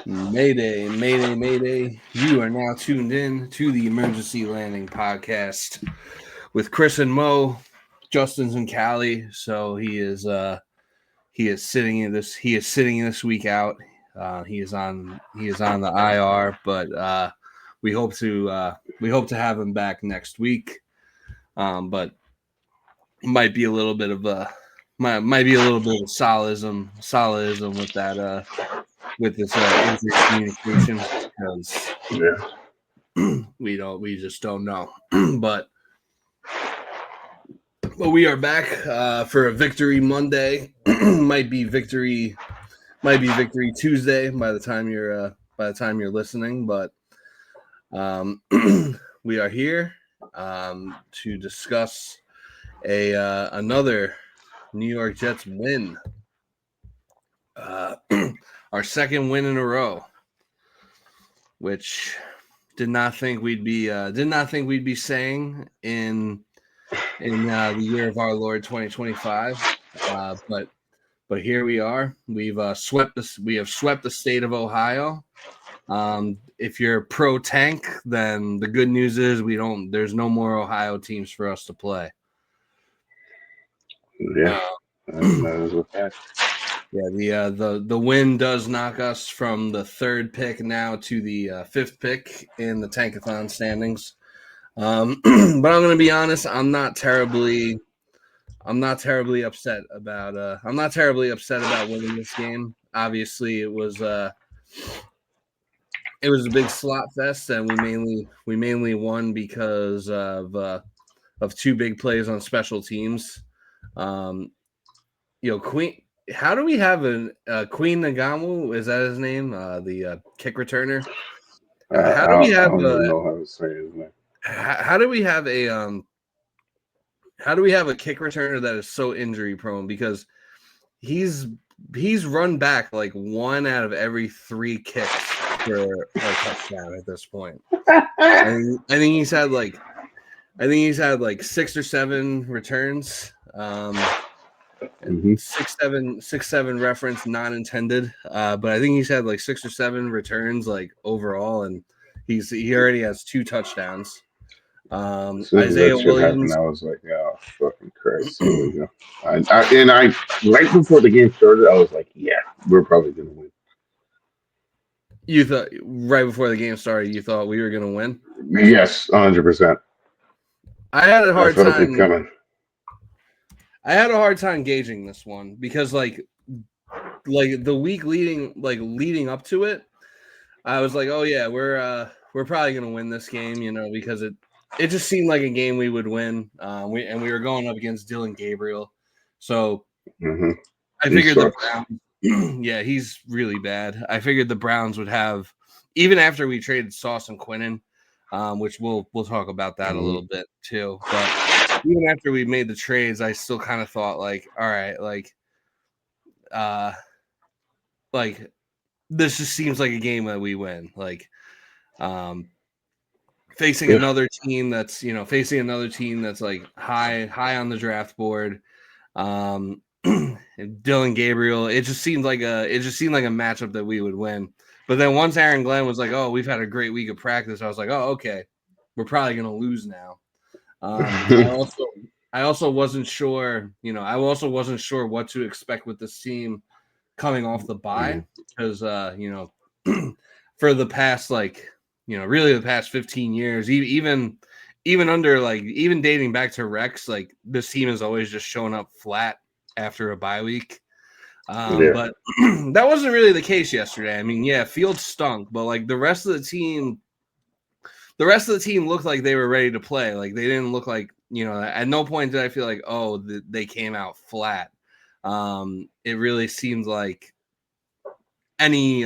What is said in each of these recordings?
Mayday, mayday, mayday. You are now tuned in to the Emergency Landing podcast with Chris and Mo. Justin's in Cali, so he is sitting this week out. He is on the IR, but we hope to have him back next week. But might be a little bit of a might be a little bit of solidism with that with this injury communication because we just don't know. but we are back for a victory Monday. might be victory Tuesday by the time you're listening, but we are here to discuss another New York Jets win. Our second win in a row, which did not think we'd be saying in the year of our Lord 2025. But here we are. We have swept the state of Ohio. If you're pro tank, then the good news is there's no more Ohio teams for us to play. Yeah, that is a fact. Yeah, the win does knock us from the third pick now to the fifth pick in the Tankathon standings. But I'm going to be honest, I'm not terribly upset about winning this game. Obviously, it was a big slot fest, and we mainly won because of two big plays on special teams. Queen. How do we have a Queen Nagamu? Is that his name? The kick returner. How do we have? I don't even know how to say his name. How do we have a kick returner that is so injury prone? Because he's run back like one out of every three kicks for a touchdown at this point. I think he's had like 6 or 7 returns. 6-7 reference not intended, but I think he's had like 6 or 7 returns like overall, and he already has 2 touchdowns. Isaiah Williams. I was like, oh fucking Christ! Here we go. I right before the game started, I was like, yeah, we're probably gonna win. You thought right before the game started, you thought we were gonna win? Yes, 100%. I had a hard time coming. I had a hard time gauging this one because like the week leading up to it, I was like, oh yeah, we're probably gonna win this game, because it just seemed like a game we would win. We were going up against Dylan Gabriel, so I figured the Browns. Yeah, he's really bad. I figured the Browns would have, even after we traded Sauce and Quinnen, which we'll talk about that a little bit too. But even after we made the trades, I still kind of thought like, all right, like this just seems like a game that we win. Like, facing another team that's like high on the draft board. Dylan Gabriel, it just seemed like a matchup that we would win. But then once Aaron Glenn was like, "Oh, we've had a great week of practice," I was like, "Oh, okay, we're probably gonna lose now." I also wasn't sure, what to expect with this team coming off the bye because for the past really the past 15 years, even dating back to Rex, like this team has always just shown up flat after a bye week. But that wasn't really the case yesterday. I mean, yeah, Fields stunk, but like the rest of the team looked like they were ready to play. Like they didn't look like, at no point did I feel like, oh, they came out flat. It really seemed like any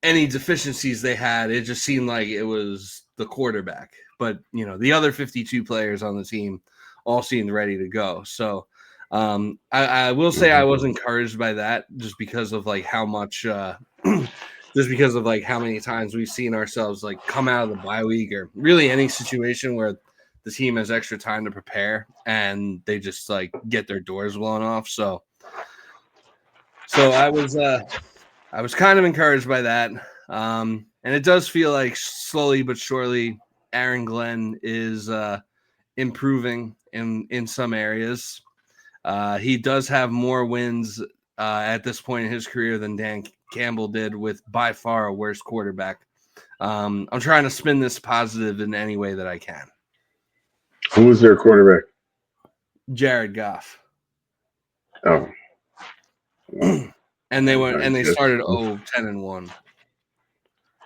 deficiencies they had, it just seemed like it was the quarterback. But, the other 52 players on the team all seemed ready to go. So I will say I was encouraged by that just because of like how much just because of like how many times we've seen ourselves like come out of the bye week or really any situation where the team has extra time to prepare and they just like get their doors blown off. So I was I was kind of encouraged by that. And it does feel like slowly but surely Aaron Glenn is improving in some areas. He does have more wins at this point in his career than Dan Campbell did, with by far a worse quarterback. I'm trying to spin this positive in any way that I can. Who was their quarterback? Jared Goff. Oh, well, And I they guess. started 10-1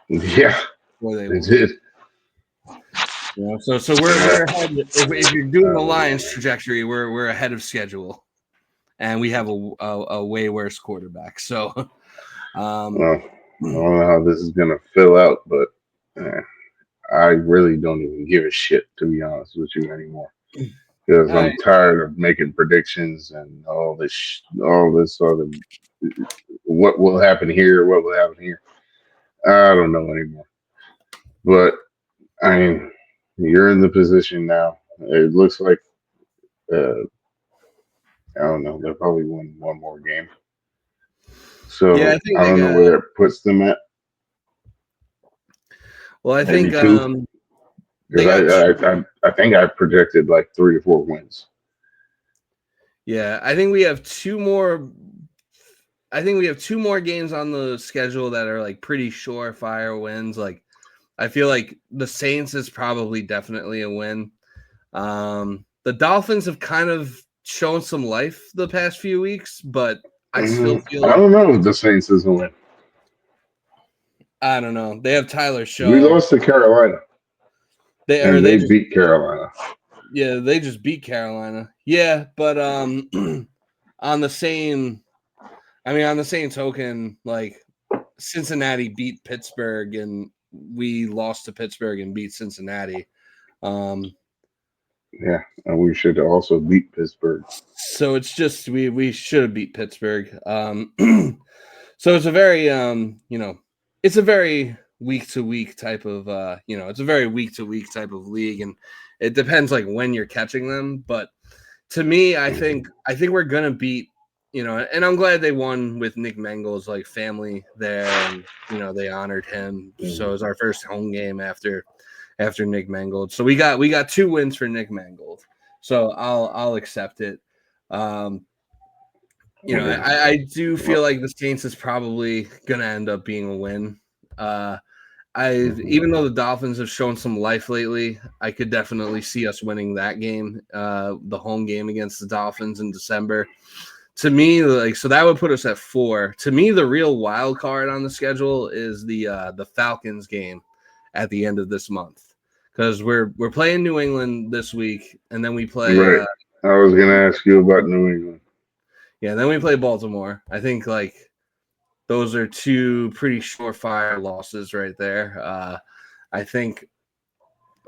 Yeah, before they they won. did. So we're ahead. If you're doing the Lions trajectory, we're ahead of schedule, and we have a way worse quarterback. So, Well, I don't know how this is gonna fill out, but I really don't even give a shit, to be honest with you, anymore. Because I I'm tired of making predictions and all this sort of what will happen here, what will happen here. I don't know anymore. But I mean, you're in the position now. It looks like I don't know. They'll probably win one more game. yeah, I So think I they don't know got. where that puts them at. Well, I Maybe think two, they because got. I think I projected like 3 or 4 wins. Yeah, I think we have two more. I think we have two more games on the schedule that are like pretty surefire wins. Like I feel like the Saints is probably definitely a win. The Dolphins have kind of shown some life the past few weeks, but I still feel I like don't know if the Saints is a win. I don't know. They have Tyler We Show. lost to Carolina, and They they just beat Carolina. they just beat Carolina. Yeah, but on the same on the same token, like Cincinnati beat Pittsburgh and we lost to Pittsburgh and beat Cincinnati. Um, Yeah, and we should also beat Pittsburgh. so it's just we should have beat Pittsburgh. So it's a very it's a very week to week type of it's a very week to week type of league, and it depends like when you're catching them. But to me, I think we're gonna beat and I'm glad they won with Nick Mangold's like family there, and they honored him. So it Mhm. was our first home game after Nick Mangold. So we got 2 wins for Nick Mangold. So I'll accept it. Um, Yeah. I do feel Well, like the Saints is probably gonna end up being a win. Uh, I mhm. Even though the Dolphins have shown some life lately, I could definitely see us winning that game, the home game against the Dolphins in December. To me, like so that would put us at 4. To me, the real wild card on the schedule is the Falcons game at the end of this month, because we're playing New England this week, and then we play Right. I was gonna ask you about New England. then we play Baltimore. I think like those are two pretty surefire losses right there. I think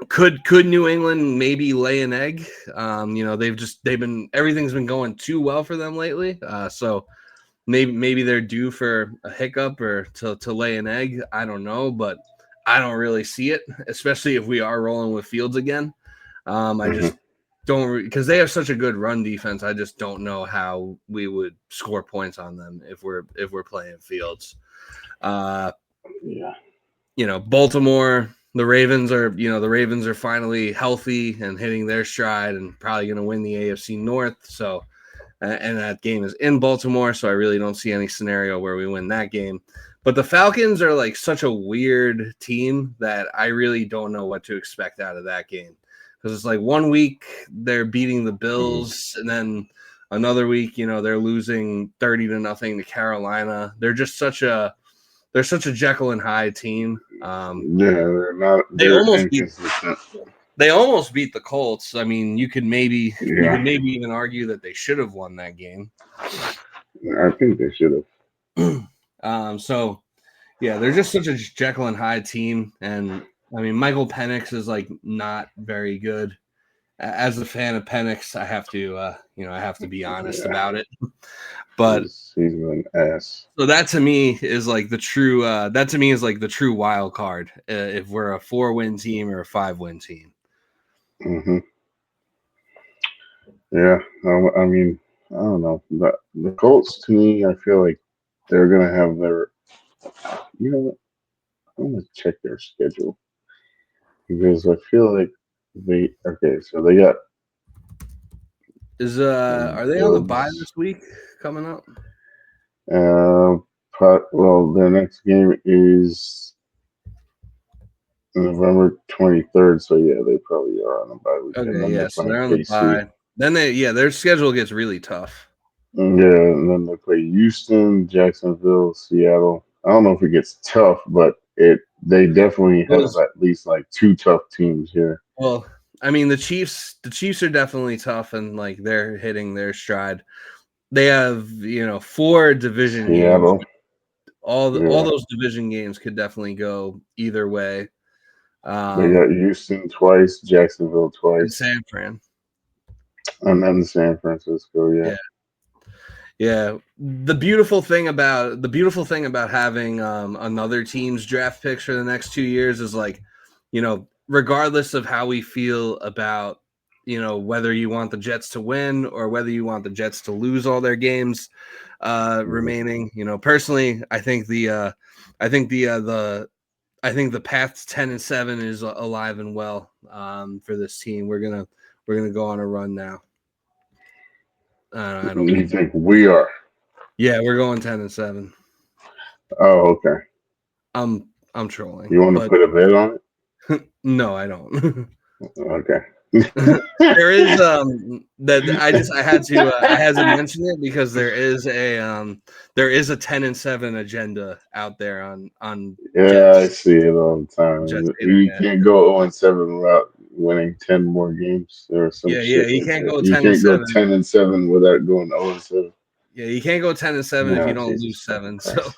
could New England maybe lay an egg? They've been everything's been going too well for them lately. So maybe they're due for a hiccup or to lay an egg. I don't know, but I don't really see it, especially if we are rolling with Fields again. I Hmm. just don't because they have such a good run defense. I just don't know how we would score points on them if we're playing Fields. Uh, Yeah. Baltimore, the Ravens are finally healthy and hitting their stride and probably going to win the AFC North. So, and that game is in Baltimore, so I really don't see any scenario where we win that game. But the Falcons are like such a weird team that I really don't know what to expect out of that game, because it's like one week they're beating the Hmm. Bills, and then another week, they're losing 30-0 to Carolina. They're such a Jekyll and Hyde team. Yeah, they're not. They They're almost beat inconsistent. they almost beat the Colts. I mean, you Yeah, could maybe even argue that they should have won that game. I think they should So yeah, they're just such a Jekyll and Hyde team, and I mean, Michael Penix is like not very good. As a fan of Penix, I have to be have. honest Yeah, about it. But he's an ass. so that to me is like the true. That to me is like the true wild card. If we're a 4-win team or a 5-win team. Hmm. Yeah, I mean, I don't know. The Colts, to me, I feel like they're gonna have their You know what? I'm gonna check their schedule because I feel like so they got Are they on the bye Bills. this week coming up? Well, their next game is November 23rd. So yeah, they probably are on a bye week, and Okay, then they're yeah, so playing they're on the KC. bye. Then their schedule gets really tough. Yeah, and then they play Houston, Jacksonville, Seattle. I don't know if it gets tough, but they definitely have Those at least like two tough teams here. Well, I mean the Chiefs are definitely tough and like they're hitting their stride. They have, four division games. Seattle, All yeah, those division games could definitely go either way. they got Houston twice, Jacksonville And twice, San Fran. and then San Francisco. Yeah, Yeah. Yeah, the beautiful thing about having another team's draft picks for the next 2 years is like, regardless of how we feel about, whether you want the Jets to win or whether you want the Jets to lose all their games remaining. Personally, I think the path to 10-7 is alive and well for this team. We're gonna go on a run now. I don't. you think we are? Yeah, we're going 10-7. Oh, okay. I'm trolling, You want to but put a bet on no, I don't. it? Okay. There is that I had to mention it because there is a 10-7 agenda out there on Yeah, I Jets see it all the Jets time. You internet. can't go 0-7 without winning 10 more games or some Yeah, shit you like can't that. go You ten and can't go seven. 10-7 without going 0-7. Yeah, you can't go 10-7 if you No, don't Jesus lose fucking seven. So Christ.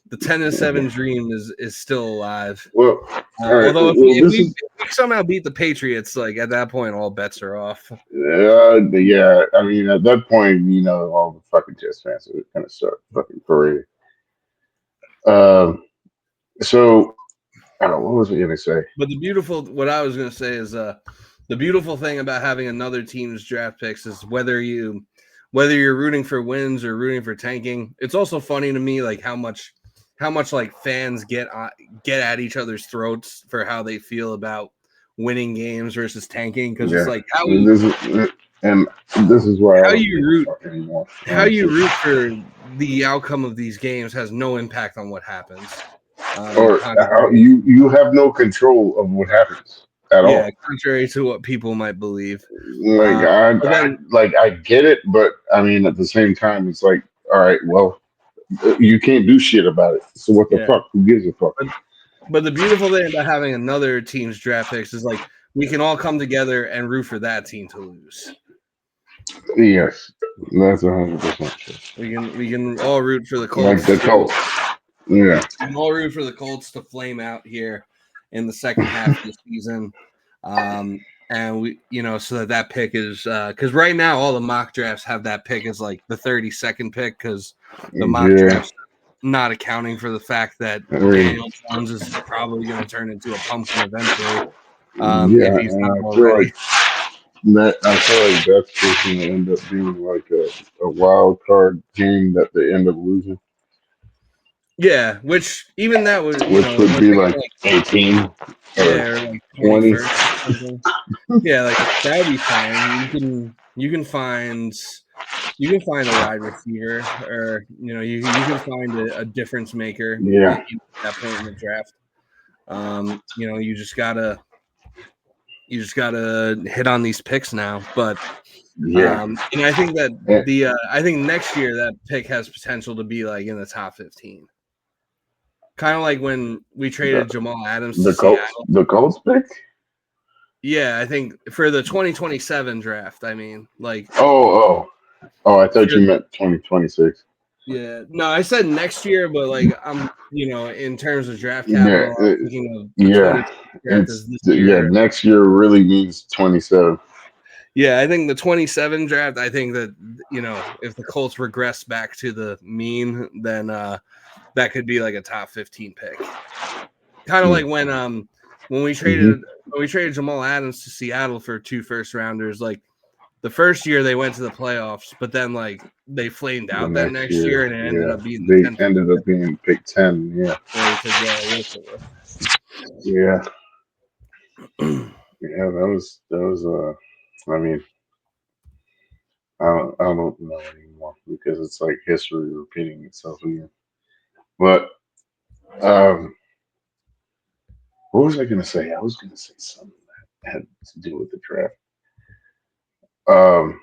the 10-7 Okay. dream is still alive. Well, all right. Although if we, Well, if this we is, if we somehow beat the Patriots, like at that point, all bets are off. yeah, I mean, at that point, all the fucking Jets fans are going to start fucking parading. Um, so, what was I going to say? But what I was going to say is, the beautiful thing about having another team's draft picks is whether you're rooting for wins or rooting for tanking. It's also funny to me, like how much like fans get at each other's throats for how they feel about winning games versus tanking, because it's Yeah. like And this is why I how don't you give a root fuck anymore, how you honestly. root for the outcome of these games has no impact on what happens. Or how Contrary, you have no control of what happens at yeah, all. contrary to what people might believe. Like But then I get it, but I mean at the same time, it's like, all right, well, you can't do shit about it. So what the Yeah, fuck? Who gives a fuck? but the beautiful thing about having another team's draft picks is like we can all come together and root for that team to lose. Yes, that's 100% true. We can all root for the Like Colts the to Colts. Yeah, we can all root for the Colts to flame out here in the second half of the season. And so that pick is because right now all the mock drafts have that pick as like the 32nd pick because the mock yeah. drafts not accounting for the fact that I mean, Daniel Jones is probably going to turn into a pumpkin eventually, if yeah, he's and not I feel already. like that's just going to end up being like a wild card game that they end up losing, Yeah, which even that would, which would we're be thinking like like 18 or or like 20. 21st or something. Yeah, like that would be fine. You can find a wide receiver, or you can find a difference maker Yeah, in that point in the draft. You just gotta hit on these picks now. But yeah. I think that And I think next year that pick has potential to be like in the top 15. Kind of like when we the traded Jamal Adams to the Colts, Seattle. the Colts pick. Yeah, I think for the 2027 draft. I mean, like Oh! I thought for you meant 2026. yeah. No, I said next year, but like I'm, in terms of draft Yeah, capital, I'm thinking of the yeah. 20 draft as this Yeah. year. Next year really means 27. Yeah, I think the 27 draft, I think that, if the Colts regress back to the mean, then that could be like a top 15 pick. Kind of like when we Mm-hmm. traded Jamal Adams to Seattle for 2 first rounders, like the first year they went to the playoffs, but then like they flamed The out that next next year, year, and it ended yeah, up being the they 10th ended up being Big Ten. Yeah, where he took Wilson yeah, with. yeah. That was. I mean, I don't know anymore because it's like history repeating itself again. But um, what was I gonna say? I was gonna say something that had to do with the draft. Um,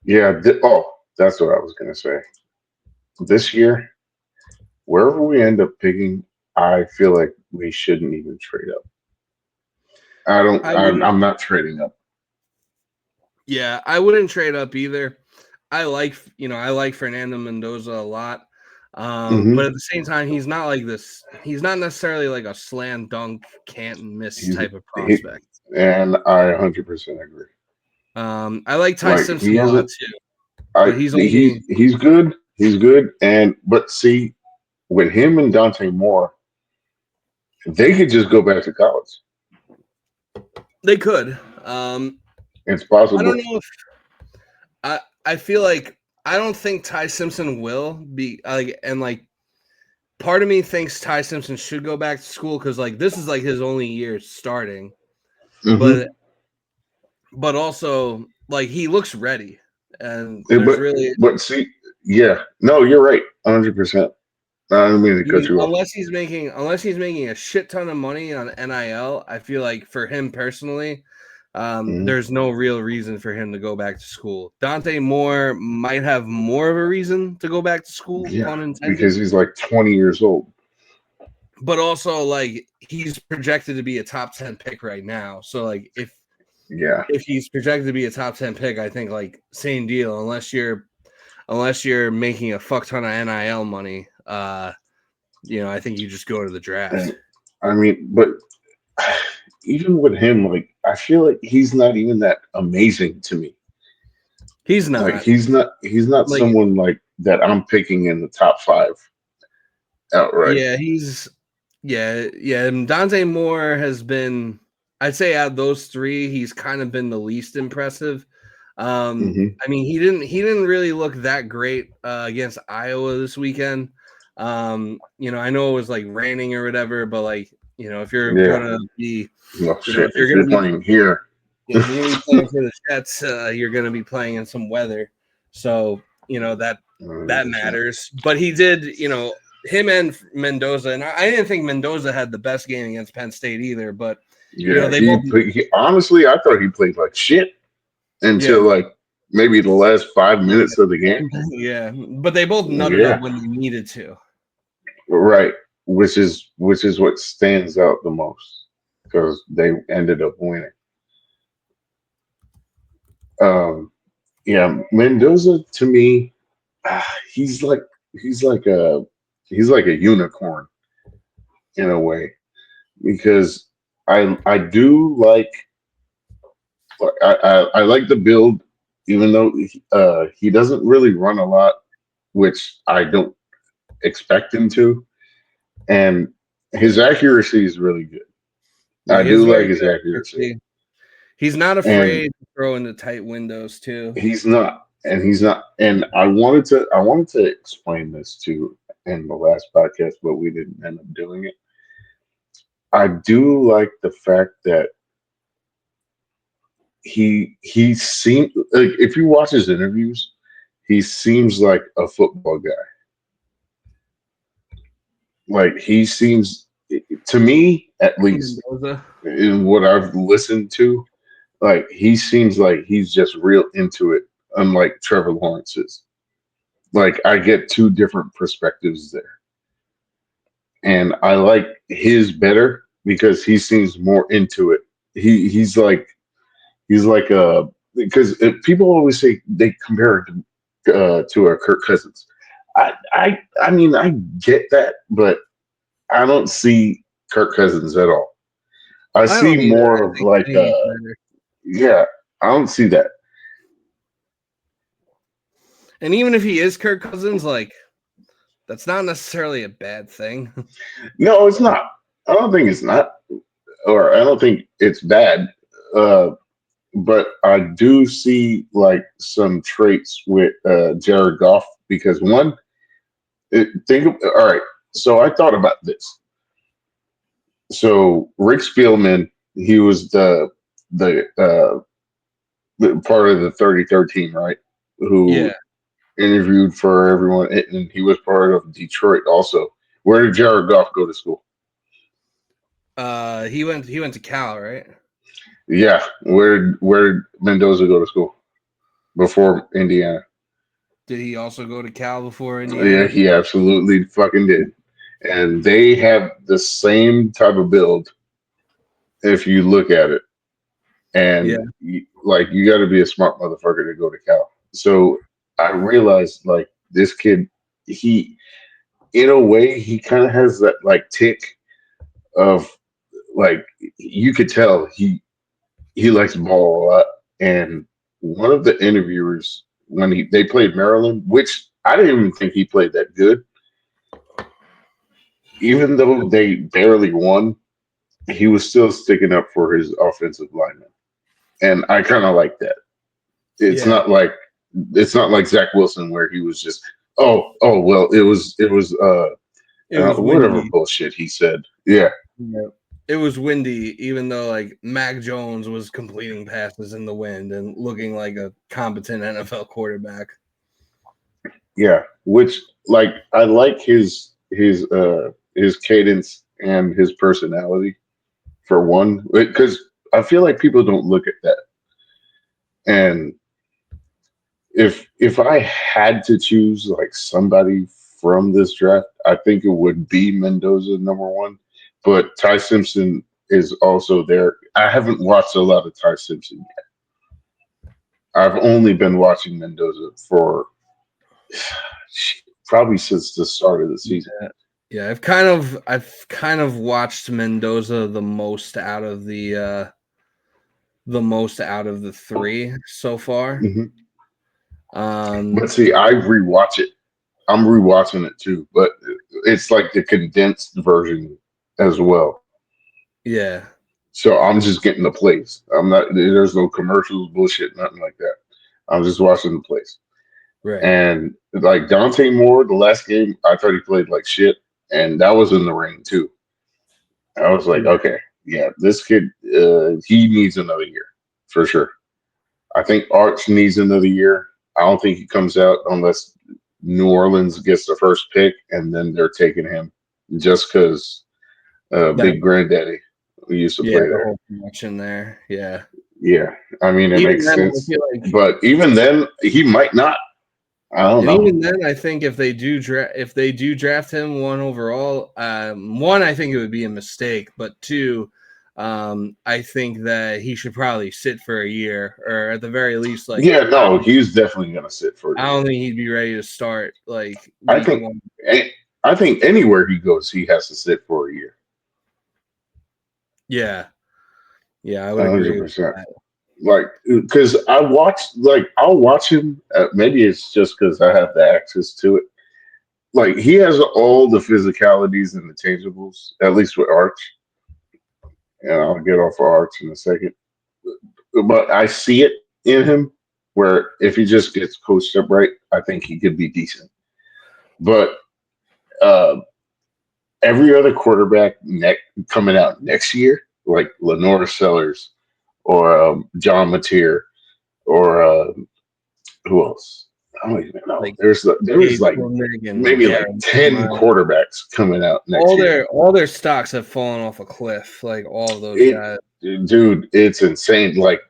yeah. That's what I was gonna say. This year, wherever we end up picking, I feel like we shouldn't even trade up. I don't. I I'm, wouldn't. I'm not trading up. Yeah, I wouldn't trade up either. I like Fernando Mendoza a lot. But Hmm. at the same time, he's not like this. He's not necessarily like a slam dunk, can't miss He's type of he, prospect. and I 100% agree. I like Ty Like he Simpson a lot hasn't. too, I but he's he's only he's good. He's good. And but see, with him and Dante Moore, they could just go back to college. they could. It's I don't possible. know if I feel like I don't think Ty Simpson will be like, and like part of me thinks Ty Simpson should go back to school because like this is like his only year starting, Hmm. but also like he looks ready, and there's But really see, yeah, no, you're right, 100%. I don't mean to cut you off. unless he's making a shit ton of money on NIL. I feel like for him personally, Hmm. there's no real reason for him to go back to school. Dante Moore might have more of a reason to go back to school, Yeah, pun intended. because he's like 20 years old. But also like he's projected to be a top 10 pick right now. So like Yeah, if he's projected to be a top 10 pick, I think like same deal unless you're making a fuck ton of NIL money. I think you just go to the draft. and I mean, but even with him, like I feel like he's not even that amazing to me. He's Like not he's not like someone like that I'm picking in the top five outright. yeah, yeah. And Dante Moore has been, I'd say, out of those three, he's kind of been the least impressive. Hmm. I mean, he didn't really look that great against Iowa this weekend. I know it was like raining or whatever, but like, if you're Yeah. gonna be, Well, if shit. you're If gonna you're be, playing here, if you're gonna be playing for the Jets, you're gonna be playing in some weather, so that 100%. matters. But he did, him and Mendoza, and I didn't think Mendoza had the best game against Penn State either. But Yeah, they both, honestly, I thought he played like shit yeah, until like maybe the last 5 minutes of the game. yeah, but they both nutted up Yeah, when they needed to. right. Which is what stands out the most because they ended up winning. Um, yeah, Mendoza to me, he's like he's like a he's like a unicorn in a way because I do like I like the build even though he doesn't really run a lot, which I don't expect him to, and his accuracy is really good. Yeah, I he has do like very his good accuracy, accuracy. He's not and afraid to throw into tight windows too. he's not, and I wanted to explain this too in the last podcast, but we didn't end up doing it. I do like the fact that he seemed like if you watch his interviews, he seems like a football guy. Like he seems to me at least Mendoza. in what I've listened to, like he seems like he's just real into it, unlike Trevor Lawrence is. Like I get two different perspectives there. And I like his better because he seems more into it. He's like a because people always say they compare it to a Kirk Cousins. I mean I get that, but I don't see Kirk Cousins at all. I I see don't either. more of I like think he's better. yeah, I don't see that. And even if he is Kirk Cousins, like that's not necessarily a bad thing. No, it's not. I don't think it's not, or I don't think it's bad. Uh, but I do see like some traits with Jared Goff because one, all right. So I thought about this. So Rick Spielman, he was the part of the 33rd team, right? Yeah. Who interviewed for everyone, and he was part of Detroit also. Where did Jared Goff go to school? He went to Cal, right? Yeah, where did Mendoza go to school before Indiana? Did he also go to Cal before Yeah, Indiana? he absolutely fucking did. And they have the same type of build if you look at it. Yeah. And like you got to be a smart motherfucker to go to Cal. So I realized like this kid, he in a way he kind of has that like tick of like you could tell he likes ball a lot. And one of the interviewers when they played Maryland, which I didn't even think he played that good, even though they barely won, he was still sticking up for his offensive lineman, and I kind of like that. It's Yeah. not like it's not like Zach Wilson where he was just well It was whatever windy. bullshit he said. Yeah, Yeah. It was windy, even though like Mac Jones was completing passes in the wind and looking like a competent NFL quarterback. yeah. Which like I like his cadence and his personality for one, because I feel like people don't look at that. And if I had to choose like somebody from this draft, I think it would be Mendoza number one. But Ty Simpson is also there. I haven't watched a lot of Ty Simpson yet. I've only been watching Mendoza for probably since the start of the season. Yeah. Yeah, I've kind of watched Mendoza the most out of the three so far. Hmm. Um, But see, I rewatch it. I'm rewatching it too, but it's like the condensed version as well. yeah, So I'm just getting the plays. I'm not. There's no commercials, bullshit, nothing like that. I'm just watching the plays. right. And like Dante Moore, the last game, I thought he played like shit, and that was in the rain too. I was like, Yeah, okay, yeah, this kid, he needs another year for sure. I think Arch needs another year. I don't think he comes out unless New Orleans gets the first pick, and then they're taking him just because that Big Granddaddy used to yeah, play the there. whole connection there. Yeah. Yeah, I mean it Even makes then, I sense, feel like, but even then, he might not. I don't and know. even then, I think if they do draft him one overall, one, I think it would be a mistake, but two, I think that he should probably sit for a year, or at the very least, like Yeah, no, he's definitely gonna sit for a I year. don't think he'd be ready to start like I week think, one. I think anywhere he goes, he has to sit for a year. Yeah, yeah, I would A hundred agree with percent. that. Like, because I'll watch him. Maybe it's just because I have the access to it. Like, he has all the physicalities and the tangibles, at least with Arch. And I'll get off of Arch in a second. But I see it in him where if he just gets coached up right, I think he could be decent. But uh, every other quarterback coming out next year, like Lenore Sellers or John Mateer or who else? I don't even know. Like There's Cade like Klubnik and maybe like Garrett 10 Wilson. quarterbacks coming out next all year. their all their stocks have fallen off a cliff. Like all of those It, guys. dude, it's insane. Like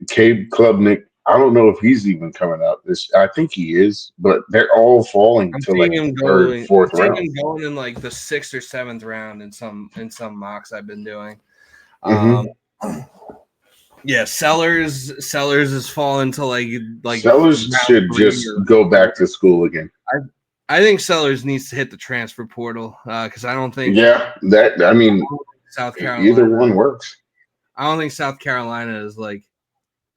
Cade Klubnik, I don't know if he's even coming out. I think he is, but they're all falling I'm to seeing like the him third, going. I'm fourth seeing round. him going in like the sixth or seventh round in some mocks I've been doing. Hmm. Um, yeah, Sellers has fallen to like Sellers round should three just or go back four. to school again. I think Sellers needs to hit the transfer portal because Yeah, that I I mean, don't think South either Carolina. one works. I don't think South Carolina is like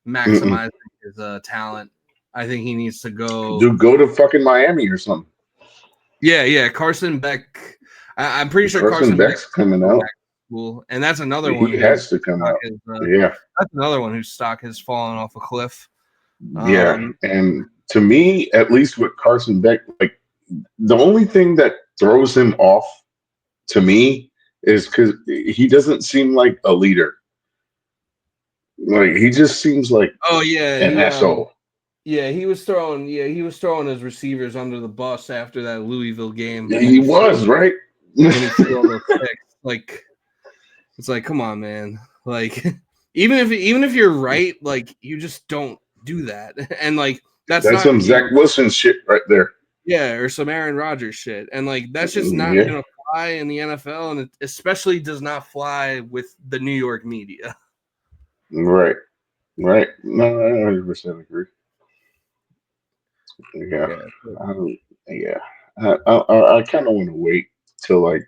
Mm-mm. maximizing his talent. I think he needs to go. Dude, go to fucking Miami or something. Yeah, yeah. Carson Beck. I'm pretty sure Carson Carson Beck Beck's coming go out. back. school, and that's another one He whose has to come stock out. is, Yeah, that's another one whose stock has fallen off a cliff. yeah. Um, And to me, at least with Carson Beck, like the only thing that throws him off to me is because he doesn't seem like a leader. Like he just seems like oh yeah, an asshole. he was throwing his receivers under the bus after that Louisville game when He was right. he threw all those picks. Like it's like, come on, man. Like even if you're right, like you just don't do that. And like that's That's not some Zach Wilson shit right there. yeah, or some Aaron Rodgers shit. And like that's just not Yeah, gonna fly in the NFL, and it especially does not fly with the New York media. right, right. No, I 100% agree. Yeah, Yeah. I don't, yeah. I kind of want to wait till like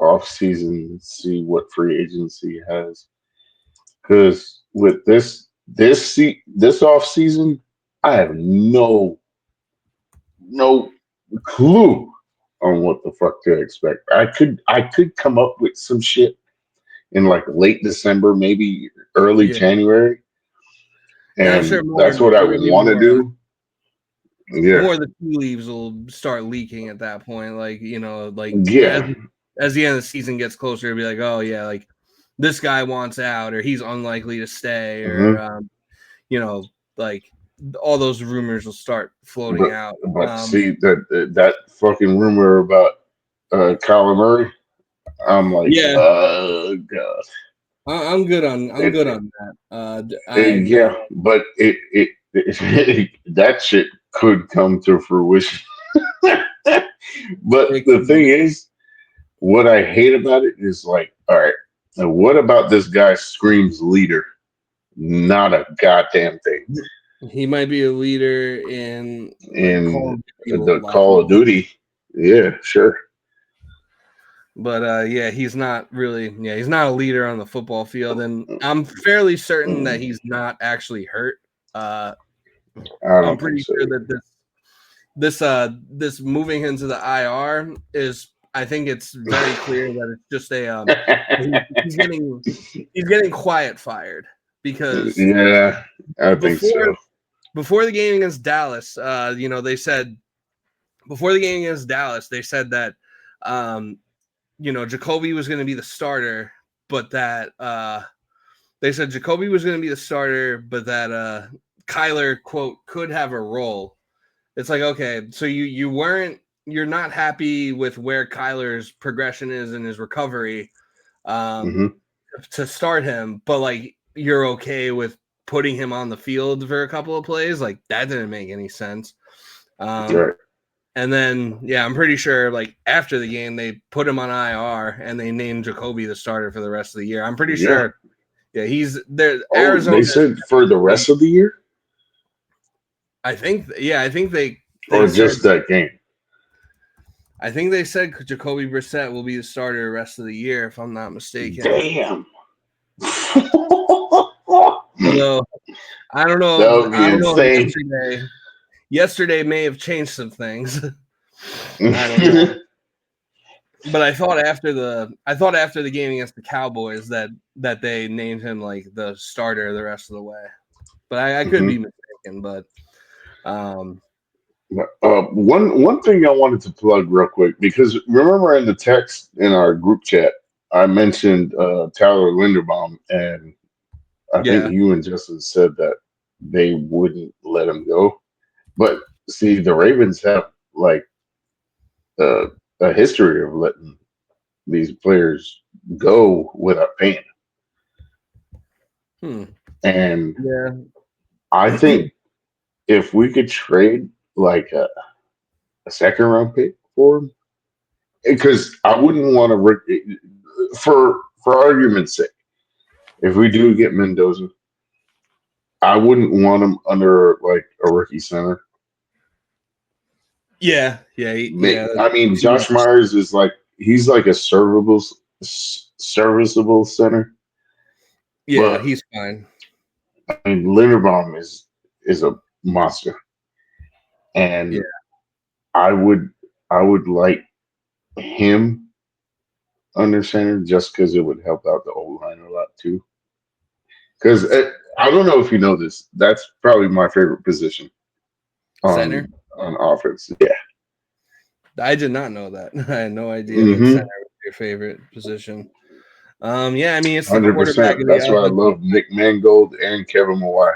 off season and see what free agency has. Because with this off season, I have no clue on what the fuck to expect. I could come up with some shit in like late December, maybe early Yeah. January, And I'm sure and that's what I want to do. Yeah, more the tea leaves will start leaking at that point. Like, like yeah, as the end of the season gets closer, it'll be like, oh yeah, like this guy wants out or he's unlikely to stay, or hmm like all those rumors will start floating but out. see that fucking rumor about Kyler Murray, I'm like, Yeah, God. I'm good on It, that. I yeah, but that shit could come to fruition. But it the could, thing is, what I hate about it is like, all right, now what about this guy screams leader? Not a goddamn thing. he might be a leader in like Call In of Duty the locker Call of room. Duty, yeah, sure. But yeah, he's not really. Yeah, he's not a leader on the football field, and I'm fairly certain that he's not actually hurt. Uh, I I'm don't think pretty so. sure that this moving into the IR is. I think it's very clear that it's just a he's getting quiet fired because Yeah, I think before so. before the game against Dallas, they said before the game against Dallas, they said that Jacoby was going to be the starter, but that they said Jacoby was going to be the starter, but that Kyler quote could have a role. It's like, okay, so you're not happy with where Kyler's progression is in his recovery hmm to start him, but like you're okay with putting him on the field for a couple of plays. Like that didn't make any sense. Um, Right. And then, yeah, I'm pretty sure like after the game, they put him on IR and they named Jacoby the starter for the rest of the year. I'm pretty Yeah. sure. Yeah, he's there. Oh, Arizona. they said for the rest of the year, I think. Yeah, I think they or said. just that game. I think they said Jacoby Brissett will be the starter the rest of the year, if I'm not mistaken. Damn. Although I don't That know. would I be don't know. insane. Yesterday may have changed some things. I don't know. But I thought after the game against the Cowboys that they named him like the starter the rest of the way. But I could be mistaken. But One thing I wanted to plug real quick, because remember in the text in our group chat, I mentioned Tyler Linderbaum, and I think yeah, you and Justin said that they wouldn't let him go. But see, the Ravens have like uh, a history of letting these players go without paying. And yeah, I think if we could trade like a second round pick for him, because I wouldn't want to, for argument's sake, if we do get Mendoza, I wouldn't want him under like a rookie center. yeah. I mean, Josh Myers is like he's like a serviceable center, Yeah, but he's fine. I mean Linderbaum is a monster, Yeah, and I would like him under center just because it would help out the O line a lot too. Because I don't know if you know this, that's probably my favorite position Center. on offense. Yeah. I did not know that. I had no idea that center Mm-hmm. was your favorite position. Yeah, I mean it's the quarterback 100%. of the That's why I offense. love Nick Mangold and Kevin Mawai.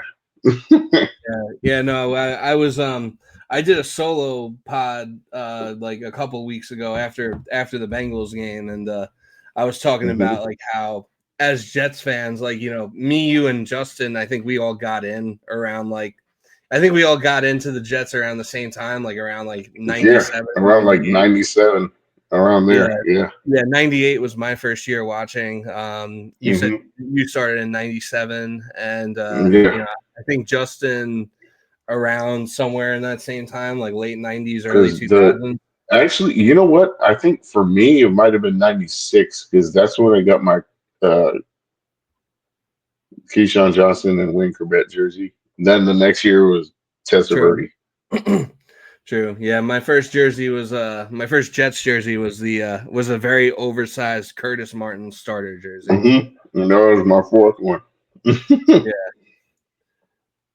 Yeah, no, I was I did a solo pod like a couple weeks ago after the Bengals game, and I was talking Hmm. about like how as Jets fans, like me, you, and Justin, I think we all got in around like I think we all got into the Jets around the same time, like around like Yeah, 97 or around like 98. 97, around Yeah, there. Yeah. yeah, 98 was my first year watching. You said Hmm. you started in 97, and Yeah. I think Justin around somewhere in that same time, like late 90s, early Because the 2000s. actually, you know what? I think for me, it might have been 96 because that's when I got my uh, Keyshawn Johnson and Wayne Corbett jersey. Then the next year was True. Testaverde. True. Yeah, my first Jets jersey was a very oversized Curtis Martin starter jersey. And that was my fourth one, Yeah.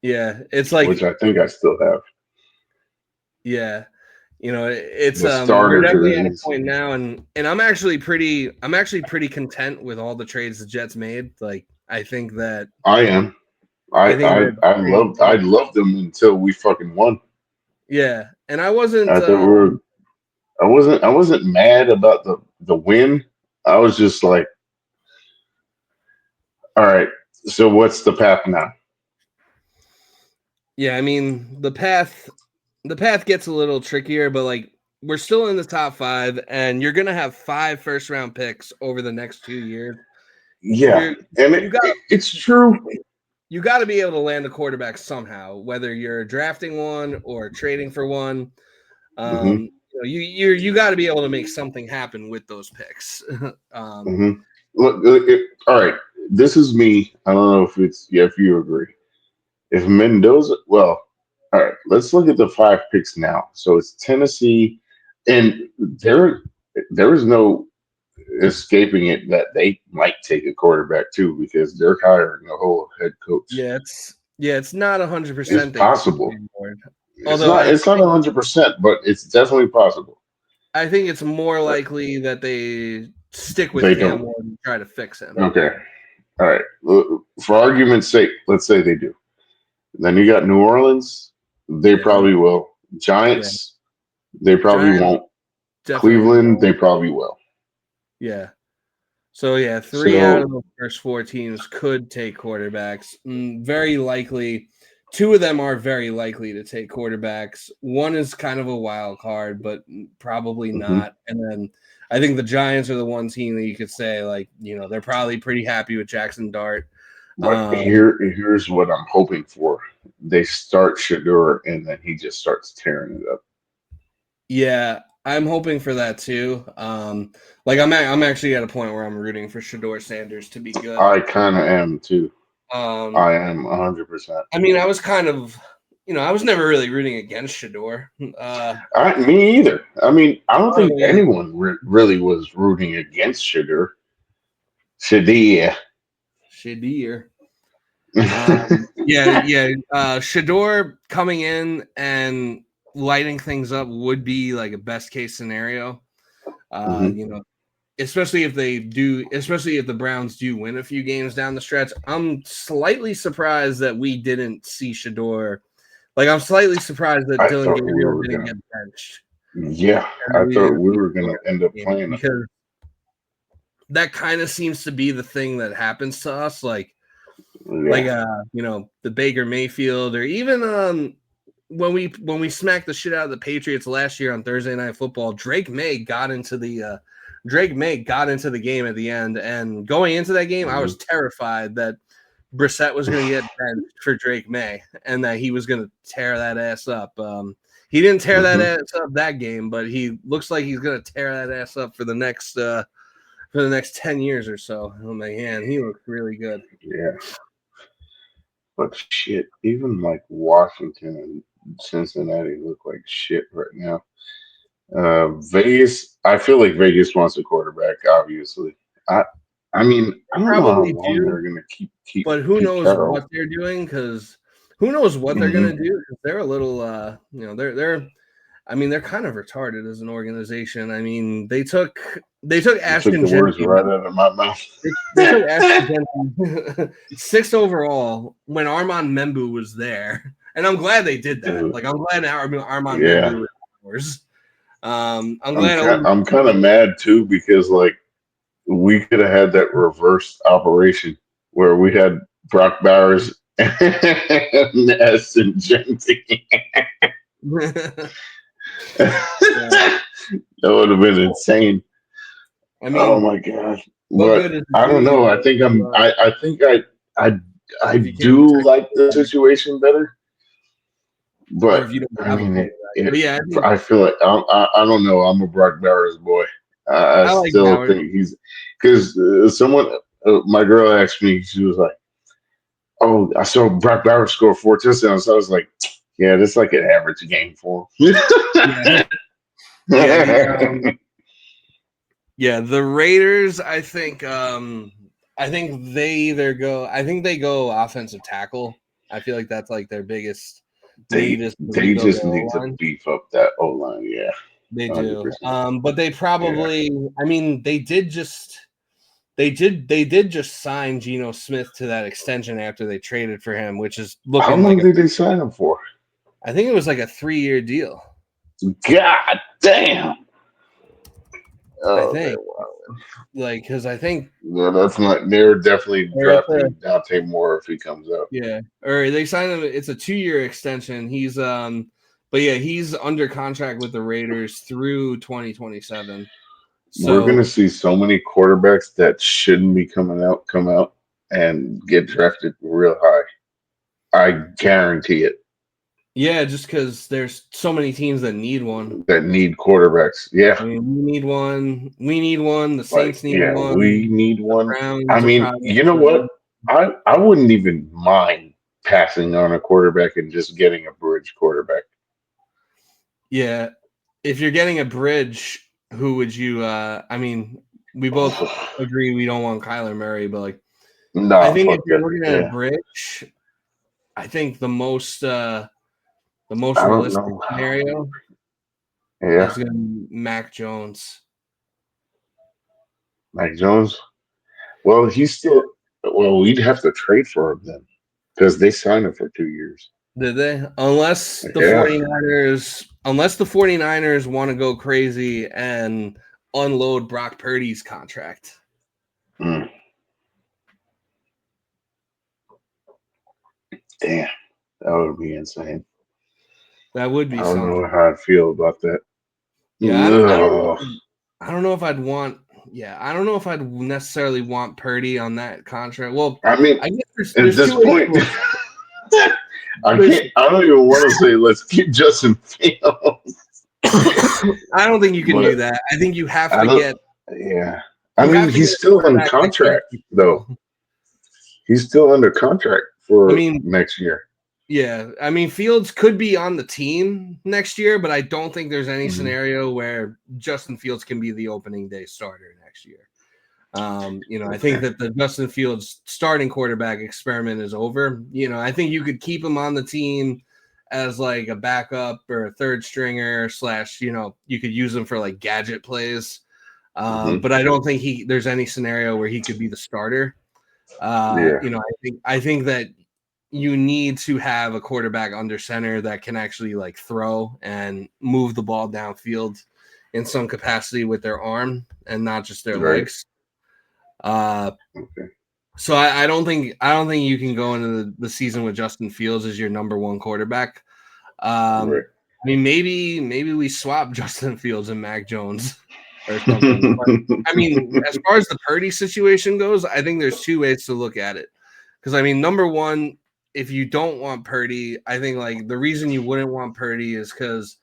Yeah, it's which like I think I still have. yeah, it's The we're starter definitely at a jerseys. point now, and I'm actually pretty content with all the trades the Jets made. Like I am. I think that I loved them until we fucking won. yeah, and I wasn't I thought we were I wasn't mad about the win. I was just like, all right, so what's the path now? yeah, I mean the path gets a little trickier, but like we're still in the top 5 and you're going to have 5 first round picks over the next 2 years. Yeah, You're and you got it's true. you got to be able to land a quarterback somehow, whether you're drafting one or trading for one. Hmm. You got to be able to make something happen with those picks. um, Hmm. Look, all right. This is me. I don't know if it's if you agree. If Mendoza, well, all right. Let's look at the 5 picks now. So it's Tennessee, and there is no escaping it that they might take a quarterback too because they're hiring a whole head coach. it's not It's 100% they possible. board. It's Although not. It's not 100%, but it's definitely possible. I think it's more likely that they stick with They Cam don't. Ward and try to fix him. Okay. All right. For argument's sake, let's say they do. Then you got New Orleans. They Yeah, probably will. yeah. Giants. They probably Giants won't. definitely Cleveland. won't. They probably will. Yeah. So yeah, 3 out of So the first 4 teams could take quarterbacks. Very likely, 2 of them are very likely to take quarterbacks. One is kind of a wild card, but probably mhm. not. And then I think the Giants are the one team that you could say like they're probably pretty happy with Jackson Dart. But Um, here's what I'm hoping for. They start Shador and then he just starts tearing it up. Yeah, I'm hoping for that too. Like I'm actually at a point where I'm rooting for Shador Sanders to be good. I kind of am too. Um, I am 100%. I mean, I was kind of, I was never really rooting against Shador. Me either. I mean, I don't One of think the ones anyone really was rooting against Shador. Shadir. Shadir. Yeah. Shador coming in and lighting things up would be like a best case scenario. Uh, Hmm. you know, especially if the Browns do win a few games down the stretch. I'm slightly surprised that we didn't see Shador. Like, I'm slightly surprised that I Dylan thought we Gabriel were didn't gonna. get benched Yeah, and that I we thought didn't we see were Shador gonna in end up the game playing him. because that kind of seems to be the thing that happens to us. Yeah. The Baker Mayfield or even when we smacked the shit out of the Patriots last year on Thursday Night Football, Drake May got into the game at the end, and going into that game, I Hmm. was terrified that Brissett was going to get benched for Drake May and that he was going to tear that ass up. He didn't tear that Hmm. ass up that game, but he looks like he's going to tear that ass up for the next 10 years or so. Oh my man, he looks really good. Yeah, but shit, even like Washington and Cincinnati look like shit right now. Vegas. I feel like Vegas wants a quarterback. Obviously, I. I mean, I don't know how Probably long do, they're gonna keep but who Pete knows Carroll. what they're doing? Because who knows what they're Hmm. gonna do? 'Cause they're a little, they're. I mean, they're kind of retarded as an organization. I mean, they took You took Ashton the words Gentry. right out of my mouth. They took Ashton Gentry sixth overall when Armand Membu was there, and I'm glad they did that. Dude, Like, I'm glad Armand yeah, Membu is ours. I'm glad. I'm kind of mad too because like we could have had that reverse operation where we had Brock Bowers and S and Genty. Yeah. That would have been insane. I Oh mean, my god! what But good is it I don't doing know. you I think I think I I if you can't do protect like the them, situation better. or But if you don't I have a mean, quarterback? But yeah, I feel like I don't know. I'm a Brock Bowers boy. I I like still Bowers. think he's because someone, my girl asked me. She was like, "Oh, I saw Brock Bowers score 4 touchdowns." I was like, "Yeah, that's like an average game for him." Yeah, yeah, the Raiders. I think they go offensive tackle. I feel like that's like their biggest they need is to they rebuild their just O need to line. beef up that O line. Yeah, They hundred do. percent. But they Yeah, probably. I mean, they did just sign Geno Smith to that extension after they traded for him, which is how looking like long did they sign him for? I think it was like a 3-year deal. God damn! I Oh, think, wow. like, because I think Yeah, that's not. They're definitely or it's a drafting Dante Moore if he comes up. yeah, or they signed him. It's a 2-year extension. But yeah, he's under contract with the Raiders through 2027. We're So gonna see so many quarterbacks that shouldn't be coming out come out and get drafted real high. I guarantee it. yeah, just because there's so many teams that need one. That need quarterbacks. Yeah, I mean, we need one. We need one. The like Saints need yeah, we one. need The one. I Browns are mean, probably you know one. what? I wouldn't even mind passing on a quarterback and just getting a bridge quarterback. Yeah, if you're getting a bridge, who would you? I mean, we both agree we don't want Kyler Murray, but like, I Nah, think if fuck you're that. looking at a Yeah, bridge, I think the most I don't realistic know. scenario Yeah, is going to be Mac Jones. Mac Jones. Well, he's still. Well, we'd have to trade for him then because they signed him for 2 years. Did they? Unless the Yeah. 49ers want to go crazy and unload Brock Purdy's contract. Mm, damn, that would be insane. That would I be don't something. know how I feel about that. Yeah, I don't Ugh. I don't know if I'd want. Yeah, I don't know if I'd necessarily want Purdy on that contract. Well, I mean, I guess there's at there's this two ways to point, look. I There's, can't. I don't even want to say let's keep Justin Fields, I don't think you can do but that. I think you have I to don't. get Yeah, I you mean, have to get he's a still on quarterback that can contract though. control. He's still under contract I for mean, next year. yeah, I mean Fields could be on the team next year, but I don't think there's any Mhm. scenario where Justin Fields can be the opening day starter next year. I think Okay. that the Justin Fields starting quarterback experiment is over. I think you could keep him on the team as like a backup or a third stringer slash, you could use him for like gadget plays. Hmm. But I don't think there's any scenario where he could be the starter. Yeah. I think that you need to have a quarterback under center that can actually like throw and move the ball downfield in some capacity with their arm and not just their Right. legs. Uh, Okay. so I don't think you can go into the season with Justin Fields as your number one quarterback. Right. I mean, maybe we swap Justin Fields and Mac Jones or something. But I mean, as far as the Purdy situation goes, I think there's two ways to look at it. Because I mean, number one, if you don't want Purdy, I think like the reason you wouldn't want Purdy is because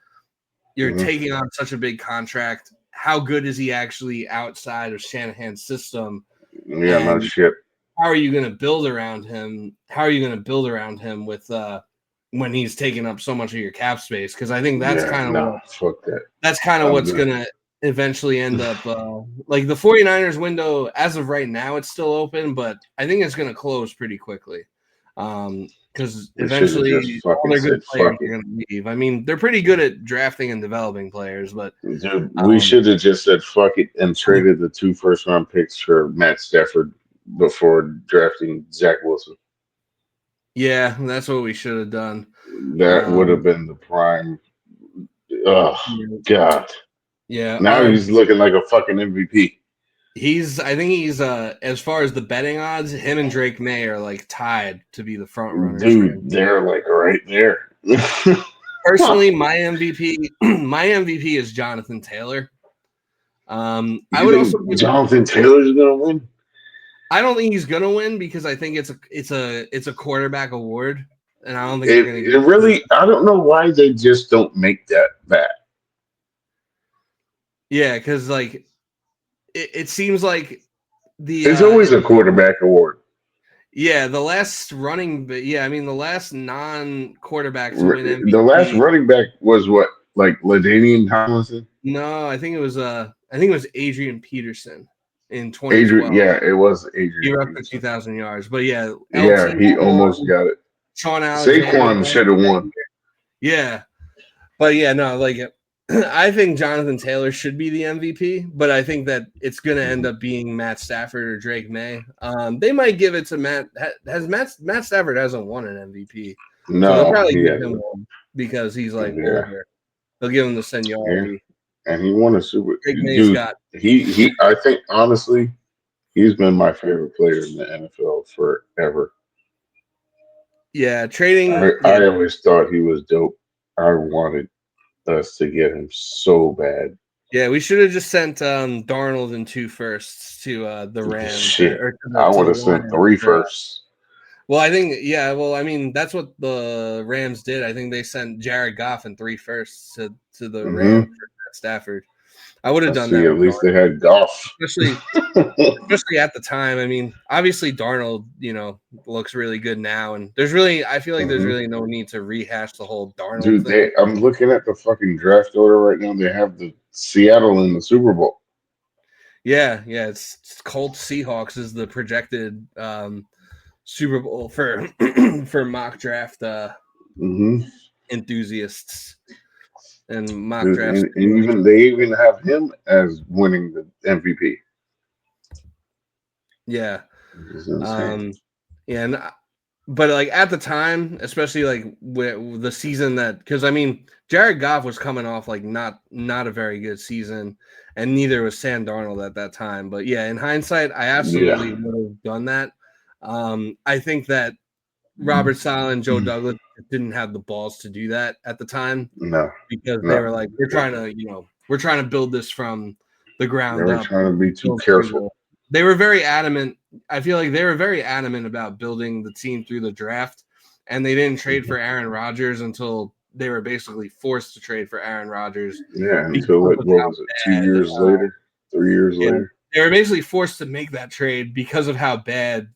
you're Mhm. taking on such a big contract. How good is he actually outside of Shanahan's system? Yeah. No And shit. how are you going to build around him? How are you going to build around him with when he's taking up so much of your cap space, because I think that's kind of what fuck that. That's kind of what's going to eventually end up like the 49ers window as of right now. It's still open, but I think it's going to close pretty quickly because eventually all their good players are going to leave. I mean, they're pretty good at drafting and developing players, but dude, we should have just said fuck it and traded the 2 first-round picks for Matt Stafford before drafting Zach Wilson. Yeah, that's what we should have done. That would have been the prime. Oh, God. Yeah. Now he's looking like a fucking MVP. I think he's as far as the betting odds, him and Drake May are like tied to be the front runners. Dude, they're like right there. Personally, my MVP is Jonathan Taylor. I would also Jonathan Taylor's gonna win. I don't think he's gonna win because I think it's a quarterback award, and I don't think they're gonna really. I don't know why they just don't make that. Yeah, because like it seems like it's always a quarterback award. Yeah, the last running, I mean the last non-quarterback to win MVP. The last running back was what, like LaDainian Tomlinson? No, I think it was Adrian Peterson in 2012. Yeah, it was Adrian. He ran for 2,000 yards, but yeah, he almost got it. Sean Alexander, Saquon should have won. Yeah, but yeah, no, like I think Jonathan Taylor should be the MVP, but I think that it's going to end up being Matt Stafford or Drake May. They might give it to Matt. Matt Stafford hasn't won an MVP, no, so they'll probably give him one because he's like older. They'll give him the seniority. Yeah. And he won a Super. Dude, he. I think honestly, he's been my favorite player in the NFL forever. Yeah, trading. I always thought he was dope. I wanted us to get him so bad. Yeah, we should have just sent Darnold and 2 firsts to the Rams. Shit, I would have sent 3 firsts. Well, I think I mean that's what the Rams did. I think they sent Jared Goff and 3 firsts to the Rams for Stafford. I would have done that. At least they had Goff, especially at the time. I mean, obviously Darnold, looks really good now, and I feel like there's really no need to rehash the whole Darnold thing. I'm looking at the fucking draft order right now. They have the Seattle in the Super Bowl. Yeah, it's Colts Seahawks is the projected Super Bowl for mock draft enthusiasts. And mock drafts, and they even have him as winning the MVP. Yeah, but like at the time, especially like with the season because I mean Jared Goff was coming off like not a very good season, and neither was Sam Darnold at that time. But yeah, in hindsight, I absolutely would have done that. I think that Robert Saleh and Joe Douglas didn't have the balls to do that at the time. No, because they were like, we're trying to build this from the ground up. They were trying to be too careful. They were very adamant. I feel like they were very adamant about building the team through the draft, and they didn't trade for Aaron Rodgers until they were basically forced to trade for Aaron Rodgers. Yeah, until what was it, 2 years later, 3 years later? They were basically forced to make that trade because of how bad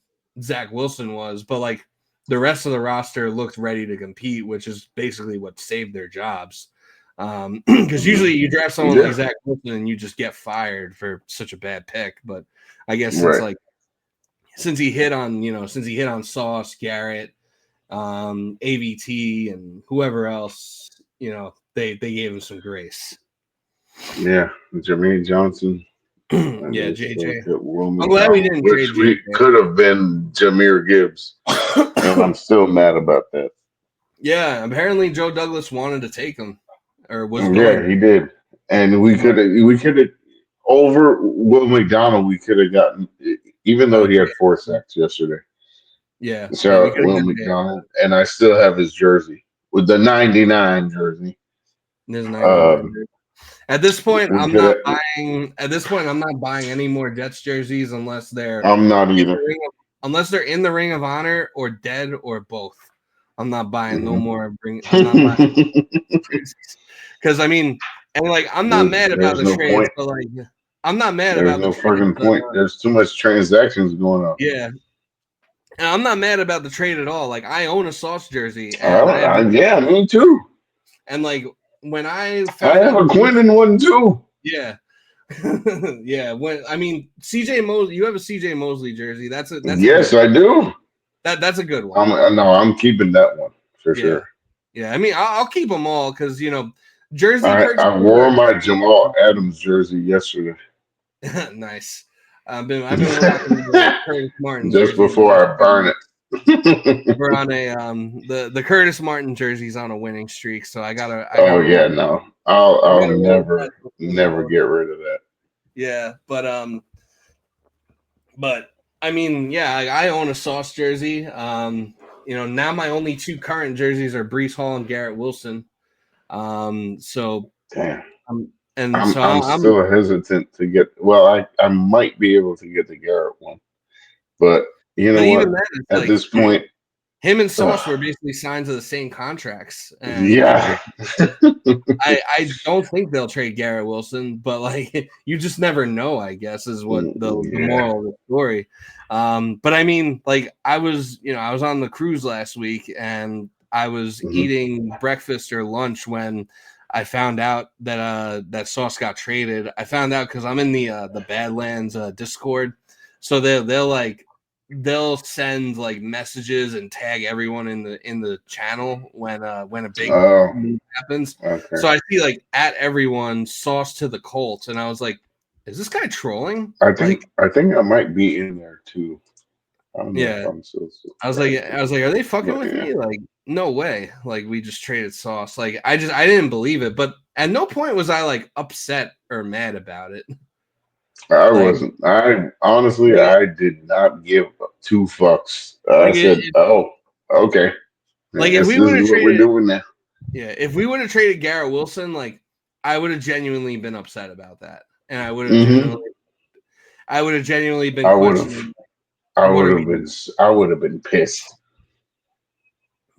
Zach Wilson was, but like the rest of the roster looked ready to compete, which is basically what saved their jobs. Because usually you draft someone like Zach Wilson and you just get fired for such a bad pick. But I guess since he hit on Sauce, Garrett, AVT, and whoever else, they gave him some grace. Yeah, Jermaine Johnson. Yeah, JJ. I'm glad we didn't trade JJ. We could have been Jahmyr Gibbs. And I'm still mad about that. Yeah, apparently Joe Douglas wanted to take him, or was he did, and we could have over Will McDonald. We could have gotten, even though he had 4 sacks yesterday. Yeah, so Will McDonald, and I still have his jersey with the 99 jersey. At this point, I'm not buying. At this point, I'm not buying any more Jets jerseys unless they're. I'm not either. Unless they're in the Ring of Honor or dead or both. I'm not buying no more. I'm not buying because I mean, and like I'm not mad about the trades, but like I'm not mad about the trades. There's no fucking point. There's too much transactions going on. Yeah, And I'm not mad about the trade at all. Like I own a Sauce jersey, and Yeah, me too. and like when I I found have out, a Quinnen one too. yeah, yeah. When I mean CJ Mosley, you have a CJ Mosley jersey. That's a Yes, good I do. that's a good one. I'm keeping that one for Yeah, sure. yeah. I mean, I'll keep them all because jersey I purchases wore are my Jamal Adams jersey yesterday. nice. I've been rocking the Curtis Martin Just jersey the before last I few burn weeks. it. We're on a the Curtis Martin jersey's on a winning streak, so I Oh gotta roll. yeah, no. I'll I gotta roll with that going never forward. get rid of that. Yeah, but I mean, yeah, I own a Sauce jersey. Now my only two current jerseys are Brees Hall and Garrett Wilson. So Damn. and so I'm I'm still hesitant to get I might be able to get the Garrett one. But you but know even what? then, it's At like this point, him and Sauce were basically signed to the same contracts, and yeah. I don't think they'll trade Garrett Wilson, but like you just never know, I guess, is what the Yeah. moral of the story. But I mean, like I was on the cruise last week and I was Mhm. eating breakfast or lunch when I found out that Sauce got traded. I found out because I'm in the Badlands Discord, so they'll send like messages and tag everyone in the channel when a big Oh, move happens. okay. So I see like at everyone Sauce to the Colts, and I was like, is this guy trolling? Like, I think I might be in there too. I don't know if yeah. I'm still I subscribed was like, are they fucking but with yeah. me? Like, no way. Like, we just traded Sauce. Like, I didn't believe it, but at no point was I like upset or mad about it. I Like, wasn't. I honestly, like, I did not give two fucks. I like said, "Oh, okay, like if this we would is have what we're traded, doing now." yeah, if we would have traded Garrett Wilson, like, I would have genuinely been upset about that, and Hmm. I would have genuinely been I would have. questioning, I what would are have we been. doing? I would have been pissed.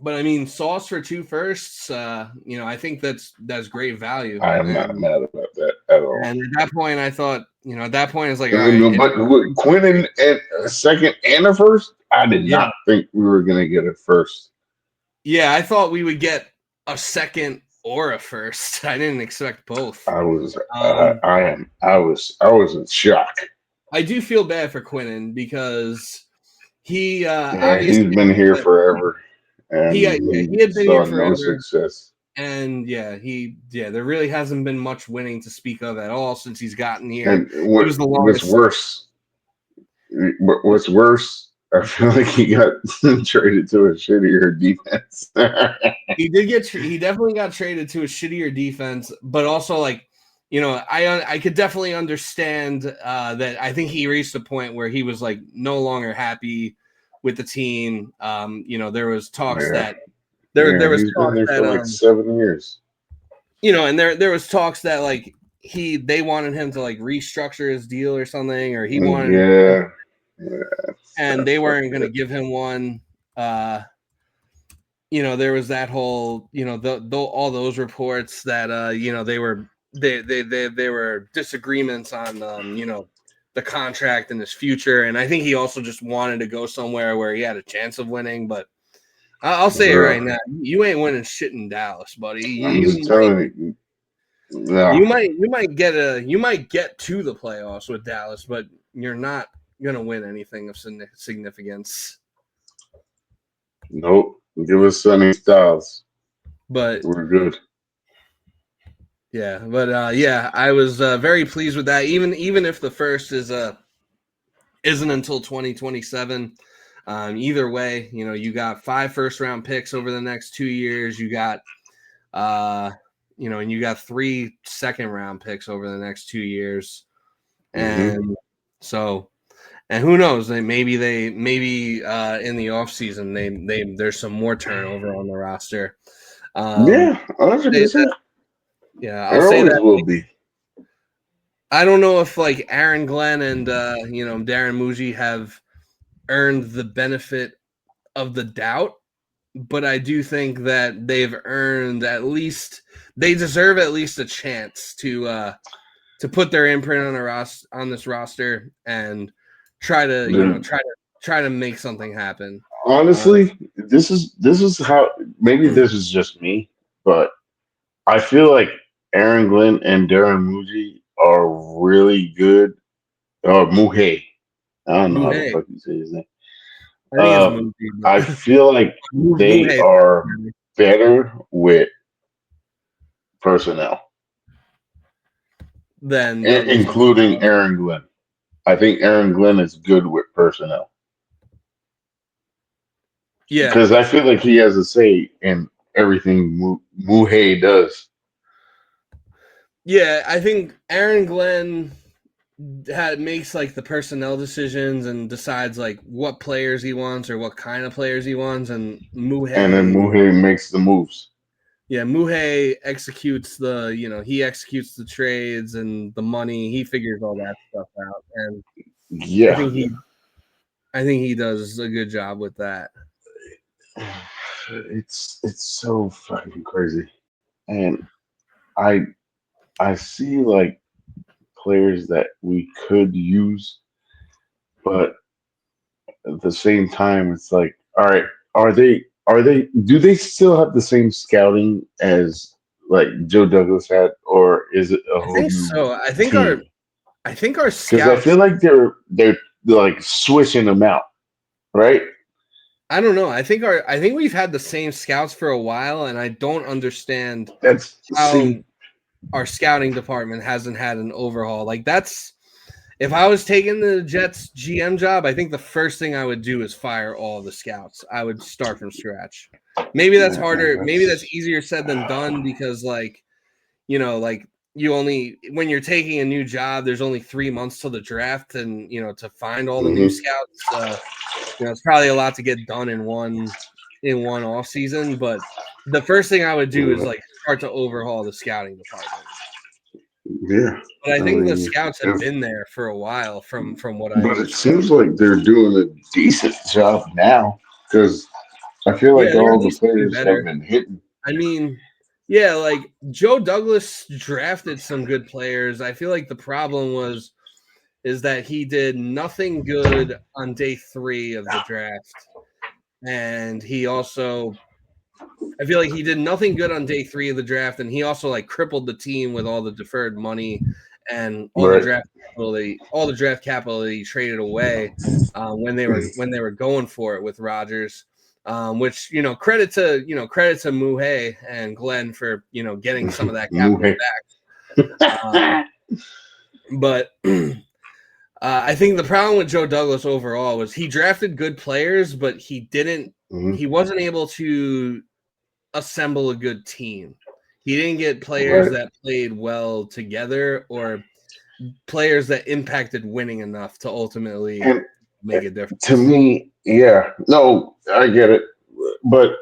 But I mean, Sauce for 2 firsts, I think that's great value, I am not mad about that at all. and at that point, I thought, at that point, it's like, all right, But with Quinn and a second and a first, I did yeah, not think we were going to get a first. yeah, I thought we would get a second or a first. I didn't expect both. I was. Um, I am. I was in shock. I do feel bad for Quinnen because he Yeah, obviously he's been here forever, and he he had been here saw no forever. success. And there really hasn't been much winning to speak of at all since he's gotten here. And He was the what's longest. worse? What's worse? I feel like he got traded to a shittier defense. He definitely got traded to a shittier defense, but also like, I could definitely understand that. I think he reached a point where he was like no longer happy with the team. There was talks Yeah, that yeah, there was he's been talks there that for like 7 years. and there was talks that like they wanted him to like restructure his deal or something, or he wanted, Yeah, yeah, and that's they weren't fucked going to up. give him one. There was that whole, all those reports that they were disagreements on the contract and his future, and I think he also just wanted to go somewhere where he had a chance of winning. But I'll say it right Bro, now, you ain't winning shit in Dallas, buddy. I'm just telling you. No, You might get to the playoffs with Dallas, but you're not gonna win anything of significance. nope. Give us Sunny Styles. But We're good. yeah, I was very pleased with that. Even if the first isn't until 2027. Either way, you got 5 first-round picks over the next 2 years. You got and you got 3 second-round picks over the next 2 years. Hmm. And so, and who knows? Maybe in the offseason there's some more turnover on the roster. Yeah, They- 100%. yeah, I'll There say always that. will be. I don't know if like Aaron Glenn and Darren Muji have earned the benefit of the doubt, but I do think that they've earned they deserve at least a chance to put their imprint on this roster and try to They're, try to try to make something happen. Honestly, this is how maybe this is just me, but I feel like Aaron Glenn and Darren Muji are really good. Or Muhe, I don't know how the Muhe, fuck you say his name. I think it's Uh, Muhe, but I feel like they Muhe are better with personnel, than Douglas and including Aaron Glenn. I think Aaron Glenn is good with personnel yeah, because I feel like he has a say in everything Muhe does. yeah. I think Aaron Glenn makes like the personnel decisions and decides like what players he wants or what kind of players he wants, and And then Muhe, Muhe makes the moves. yeah, Muhe executes he executes the trades and the money. He figures all that stuff out, and I Yeah, think he, I think he does a good job with that. it's so fucking crazy, and I I see like players that we could use, but at the same time, it's like, all right, do they still have the same scouting as like Joe Douglas had, or is it a I whole think new so. team? I think our Because I feel scouts. like they're like switching them out, right? I don't know. I think we've had the same scouts for a while, and I don't understand That's how see, our scouting department hasn't had an overhaul. Like that's if I was taking the Jets GM job, I think the first thing I would do is fire all the scouts. I would start from scratch. Maybe that's harder. Maybe that's that's easier said than done because like you only when you're taking a new job, there's only 3 months till the draft, and to find all the new hmm scouts, it's probably a lot to get done in one off season. But the first thing I would do is like start to overhaul the scouting department. yeah. But I I think the mean, scouts have been there for a while, from what I but it understand. seems like they're doing a decent job now because I feel Yeah, like they're all at the least doing players have better. been hitting. I mean, yeah, like Joe Douglas drafted some good players. I feel like the problem is that he did nothing good on day 3 of the draft, and he also I feel like he did nothing good on day 3 of the draft, and he also like crippled the team with all the deferred money and Right. all the draft capital that he traded away when they were going for it with Rodgers. Which credit to Muhe and Glenn for getting some of that capital Muhe. back. But I think the problem with Joe Douglas overall was he drafted good players, but Mhm. he wasn't able to assemble a good team. He didn't get players Right. that played well together or players that impacted winning enough to ultimately And make a to difference. me, yeah, no, I get it. But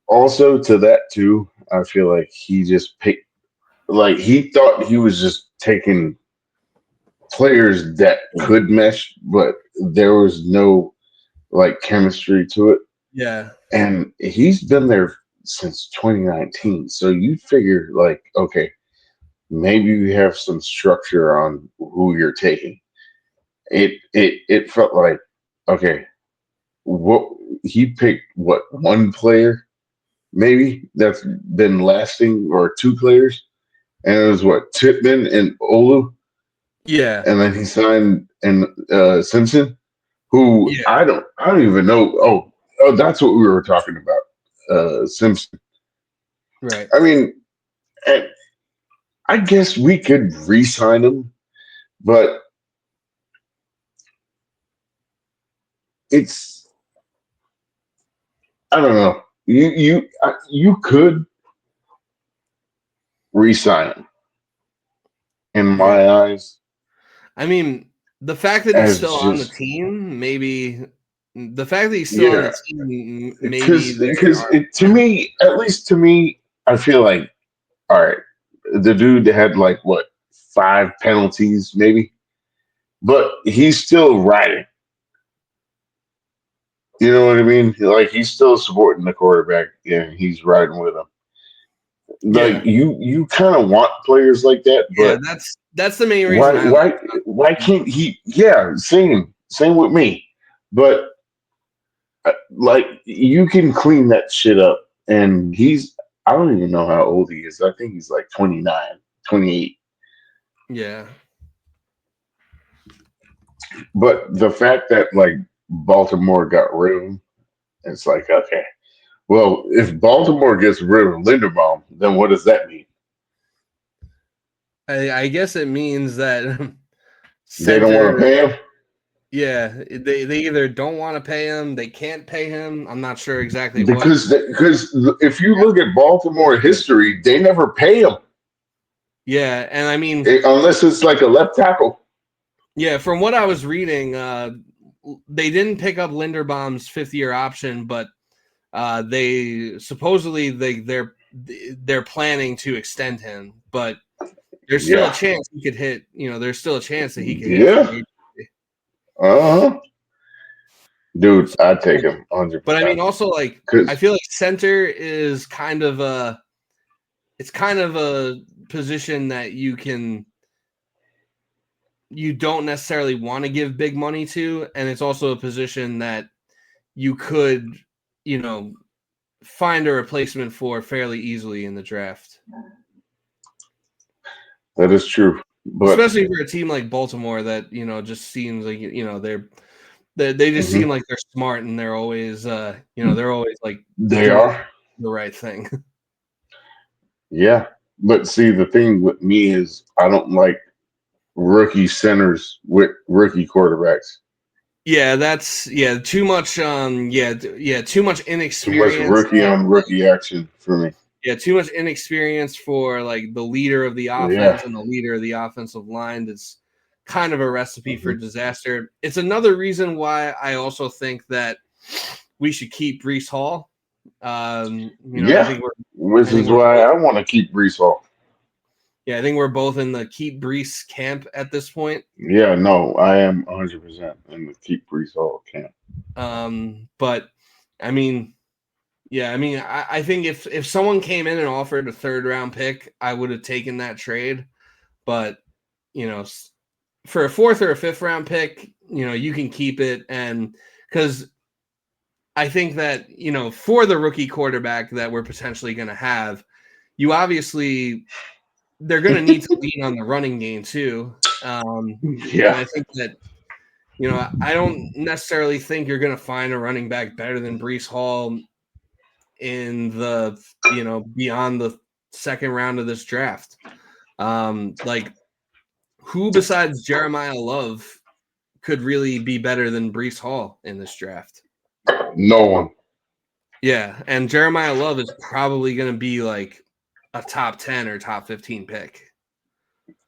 also to that too, I feel like he just picked, like he thought he was just taking players that could mesh, but there was no like chemistry to it. Yeah. And he's been there since 2019. So you figure like, okay, maybe you have some structure on who you're taking. It felt like, okay, what he picked what one player maybe that's been lasting or two players, and it was what Titman and Olu, Yeah. and then he signed and Simpson, who Yeah. I don't even know. Oh, that's what we were talking about, Simpson. Right. I mean, eh, I guess we could re-sign him, but it's I don't know. You could re-sign him in Yeah. my eyes I mean, the fact that he's as still on the just team, maybe the fact that he's still on yeah, the team, maybe because there because are. it, to me, at least to me, I feel like all right, the dude had like what 5 penalties maybe, but he's still riding. You know what I mean? Like he's still supporting the quarterback and he's riding with him. Like Yeah. you kind of want players like that, Yeah, but that's the main reason why I like why why can't he? Yeah, same with me, but. Like you can clean that shit up, and I don't even know how old he is. I think he's like 29, 28. Yeah. But the fact that like Baltimore got rid of him, it's like okay. Well, if Baltimore gets rid of Linderbaum, then what does that mean? I guess it means that They don't want to center, pay him yeah, they either don't want to pay him, they can't pay him. I'm not sure exactly what. because if you look at Baltimore history, they never pay him Yeah, and I mean, unless it's like a left tackle. yeah, from what I was reading, they didn't pick up Linderbaum's fifth-year option, but they supposedly they're planning to extend him, but there's still a Yeah, chance he could hit. There's still a chance that he could hit yeah, free agency. uh-huh. Dude, So, I'd take him but I mean, 100%. also like I Because feel like center is kind of a position that you don't necessarily want to give big money to, and it's also a position that you could, you know, find a replacement for fairly easily in the draft. that is true. But Especially for a team like Baltimore that, just seems like, they just seem mhm, like they're smart and they're always they're always like they doing are. the right thing. Yeah. But see, the thing with me is I don't like rookie centers with rookie quarterbacks. Yeah, too much too much Too much inexperience. rookie on rookie action for me. Yeah, too much inexperience for like the leader of the Yeah. offense and the leader of the offensive line. That's kind of a recipe for Mhm. disaster. It's another reason why I also think that we should keep Brees Hall. I Yeah. think we're Which I think is we're why both I want to keep Brees Hall. yeah, I think we're both in the keep Brees camp at this point. Yeah, no, I am 100% in the keep Brees Hall camp. But I mean, yeah, I mean, I think if someone came in and offered a third round pick, I would have taken that trade. But for a fourth or a fifth round pick, you can keep it, and because I think that for the rookie quarterback that we're potentially going to have, you obviously they're going to need to lean on the running game too. And Yeah. I think that I don't necessarily think you're going to find a running back better than Brees Hall in the beyond the second round of this draft. Like who besides Jeremiah Love could really be better than Brees Hall in this draft? No one. Yeah, and Jeremiah Love is probably going to be like a top 10 or top 15 pick.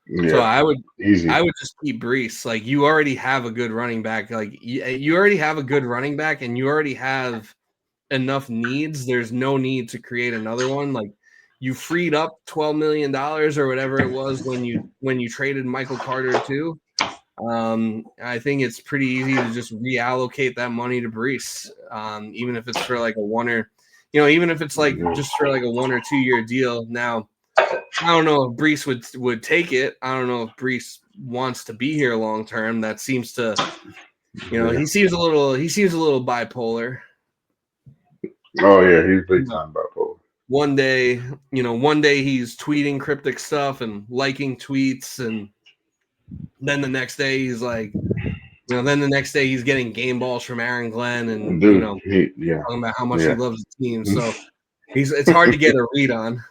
So Yeah. I Easy. would just keep Brees. Like you already have a good running back. Like you already have a good running back, and you already have enough needs. There's no need to create another one. Like you freed up $12 million or whatever it was when you traded Michael Carter too. I think it's pretty easy to just reallocate that money to Brees, even if it's for like a one or, even if it's like just for like a 1 or 2 year deal. Now, I don't know if Brees would take it. I don't know if Brees wants to be here long term. That seems to, Yeah. he seems a little bipolar. Oh yeah, he's big time bipolar. One day he's tweeting cryptic stuff and liking tweets, and then the next day he's like, then the next day he's getting game balls from Aaron Glenn, and Dude, yeah. talking about how much he Yeah. loves the team. So it's hard to get a read on.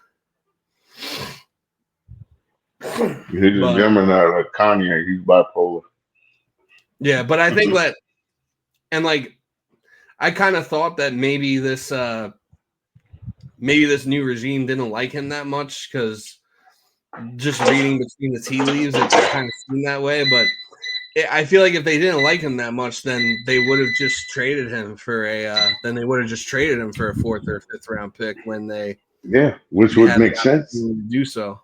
He's a But Gemini like Kanye, he's bipolar. yeah, but I think that, and like I kind of thought that maybe this new regime didn't like him that much, because just reading between the tea leaves, it kind of seemed that way. But I feel like if they didn't like him that much, then they would have just traded him for a fourth or fifth round pick when Yeah, which they would had make the sense. opportunity to do so.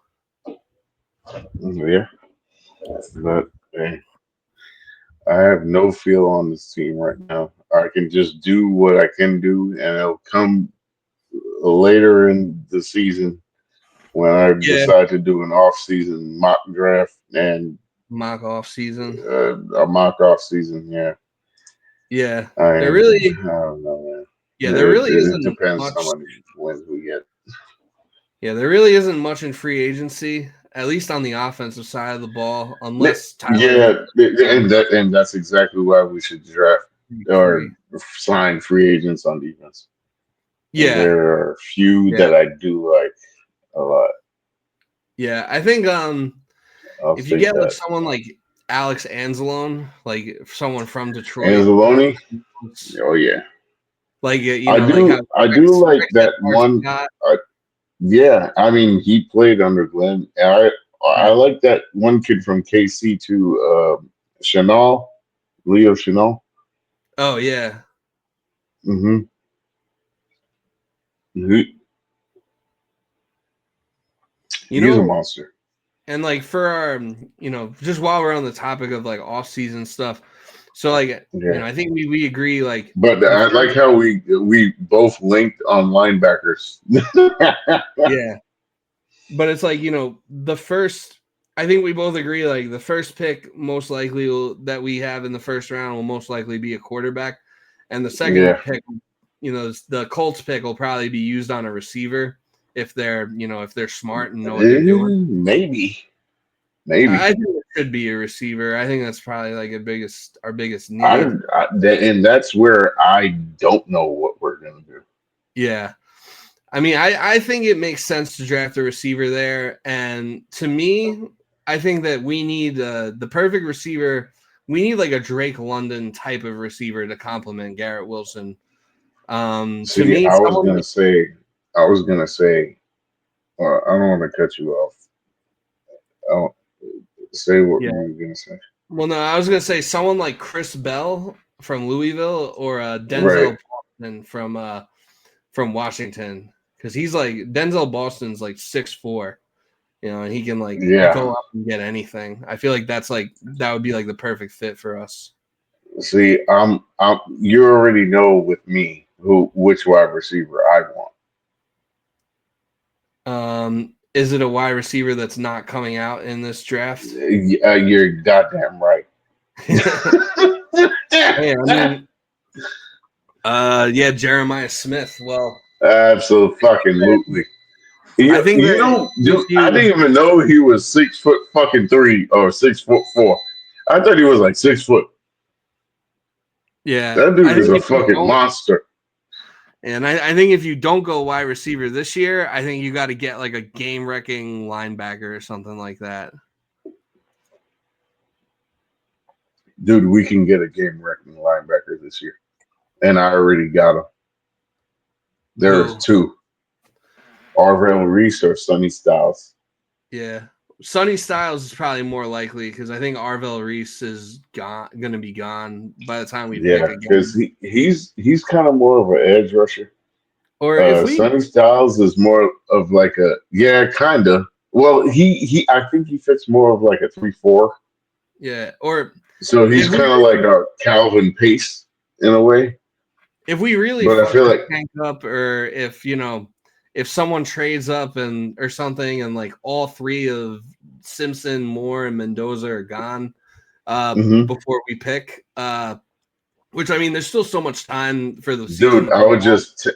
Yeah. But hey, I have no feel on this team right now. I can just do what I can do, and it'll come later in the season when I Yeah, decide to do an off-season mock draft and mock off season. a mock off season. Yeah, Yeah, I there I really, don't know, man. yeah, there really It isn't depends how much. many wins we get. Yeah, there really isn't much in free agency, at least on the offensive side of the ball, unless Tyler Yeah, Higby and that's exactly why we should draft or free. sign free agents on defense. And Yeah, there are a few yeah, that I do like a lot. yeah. I think I'll if you take get like that. someone like Alex Anzalone, like someone from Detroit, Anzalone, oh yeah, like like how I do Rex like had that one. got. Yeah, I mean he played under Glenn. I Yeah. like that one kid from KC too, Chanel, Leo Chanel. Oh yeah, Mm-hmm. He, you he's a know, monster. and like for our, just while we're on the topic of like off season stuff, so like Yeah. I think we agree like But the I like first, how we both linked on linebackers. yeah, but it's like the first. I think we both agree like the first pick most likely that we have in the first round will most likely be a quarterback, and the second Yeah, pick, the Colts pick will probably be used on a receiver if they're if they're smart and know what they're doing. maybe, maybe. I think it should be a receiver. I think that's probably like our biggest I, need. and that's where I don't know what we're gonna do. Yeah. I mean, I think it makes sense to draft a receiver there. And to me, I think that we need the perfect receiver. We need like a Drake London type of receiver to complement Garrett Wilson. To See, me, someone like, I was gonna say, I don't want to cut you off. I'll say what yeah. you were gonna say. Well, no, I was gonna say someone like Chris Bell from Louisville or Right? Denzel Boston from Washington, because he's like Denzel Boston's like 6'4", and he can like Yeah. go up and get anything. I feel like that would be like the perfect fit for us. See, you already know with me which wide receiver I want. Is it a wide receiver that's not coming out in this draft? You're goddamn right. Hey, I mean, yeah, Jeremiah Smith. Well, Absolutely. I think You that know, if dude, I you, didn't even know he was 6 foot fucking 3 or 6'4". I thought he was like 6 foot. yeah, That I dude is think a if you fucking don't, monster. and I think if you don't go wide receiver this year, I think you got to get like a game wrecking linebacker or something like that. Dude, we can get a game wrecking linebacker this year. And I already got him. There's Who? two. Arvell Reese or Sonny Styles. Yeah. Sonny Styles is probably more likely because I think Arvell Reese is going to be gone by the time we pick Yeah, because again. he's kind of more of an edge rusher. Or if we, Sonny Styles is more of like a kinda. Well, he I think he fits more of like a 3-4. yeah, or So he's if we kind of like really, a Calvin Pace in a way. if we really But I fuck feel this like tank up, or if someone trades up and or something, and like all three of Simpson, Moore, and Mendoza are gone mhm. before we pick, which I mean, there's still so much time for the season Dude, to play out.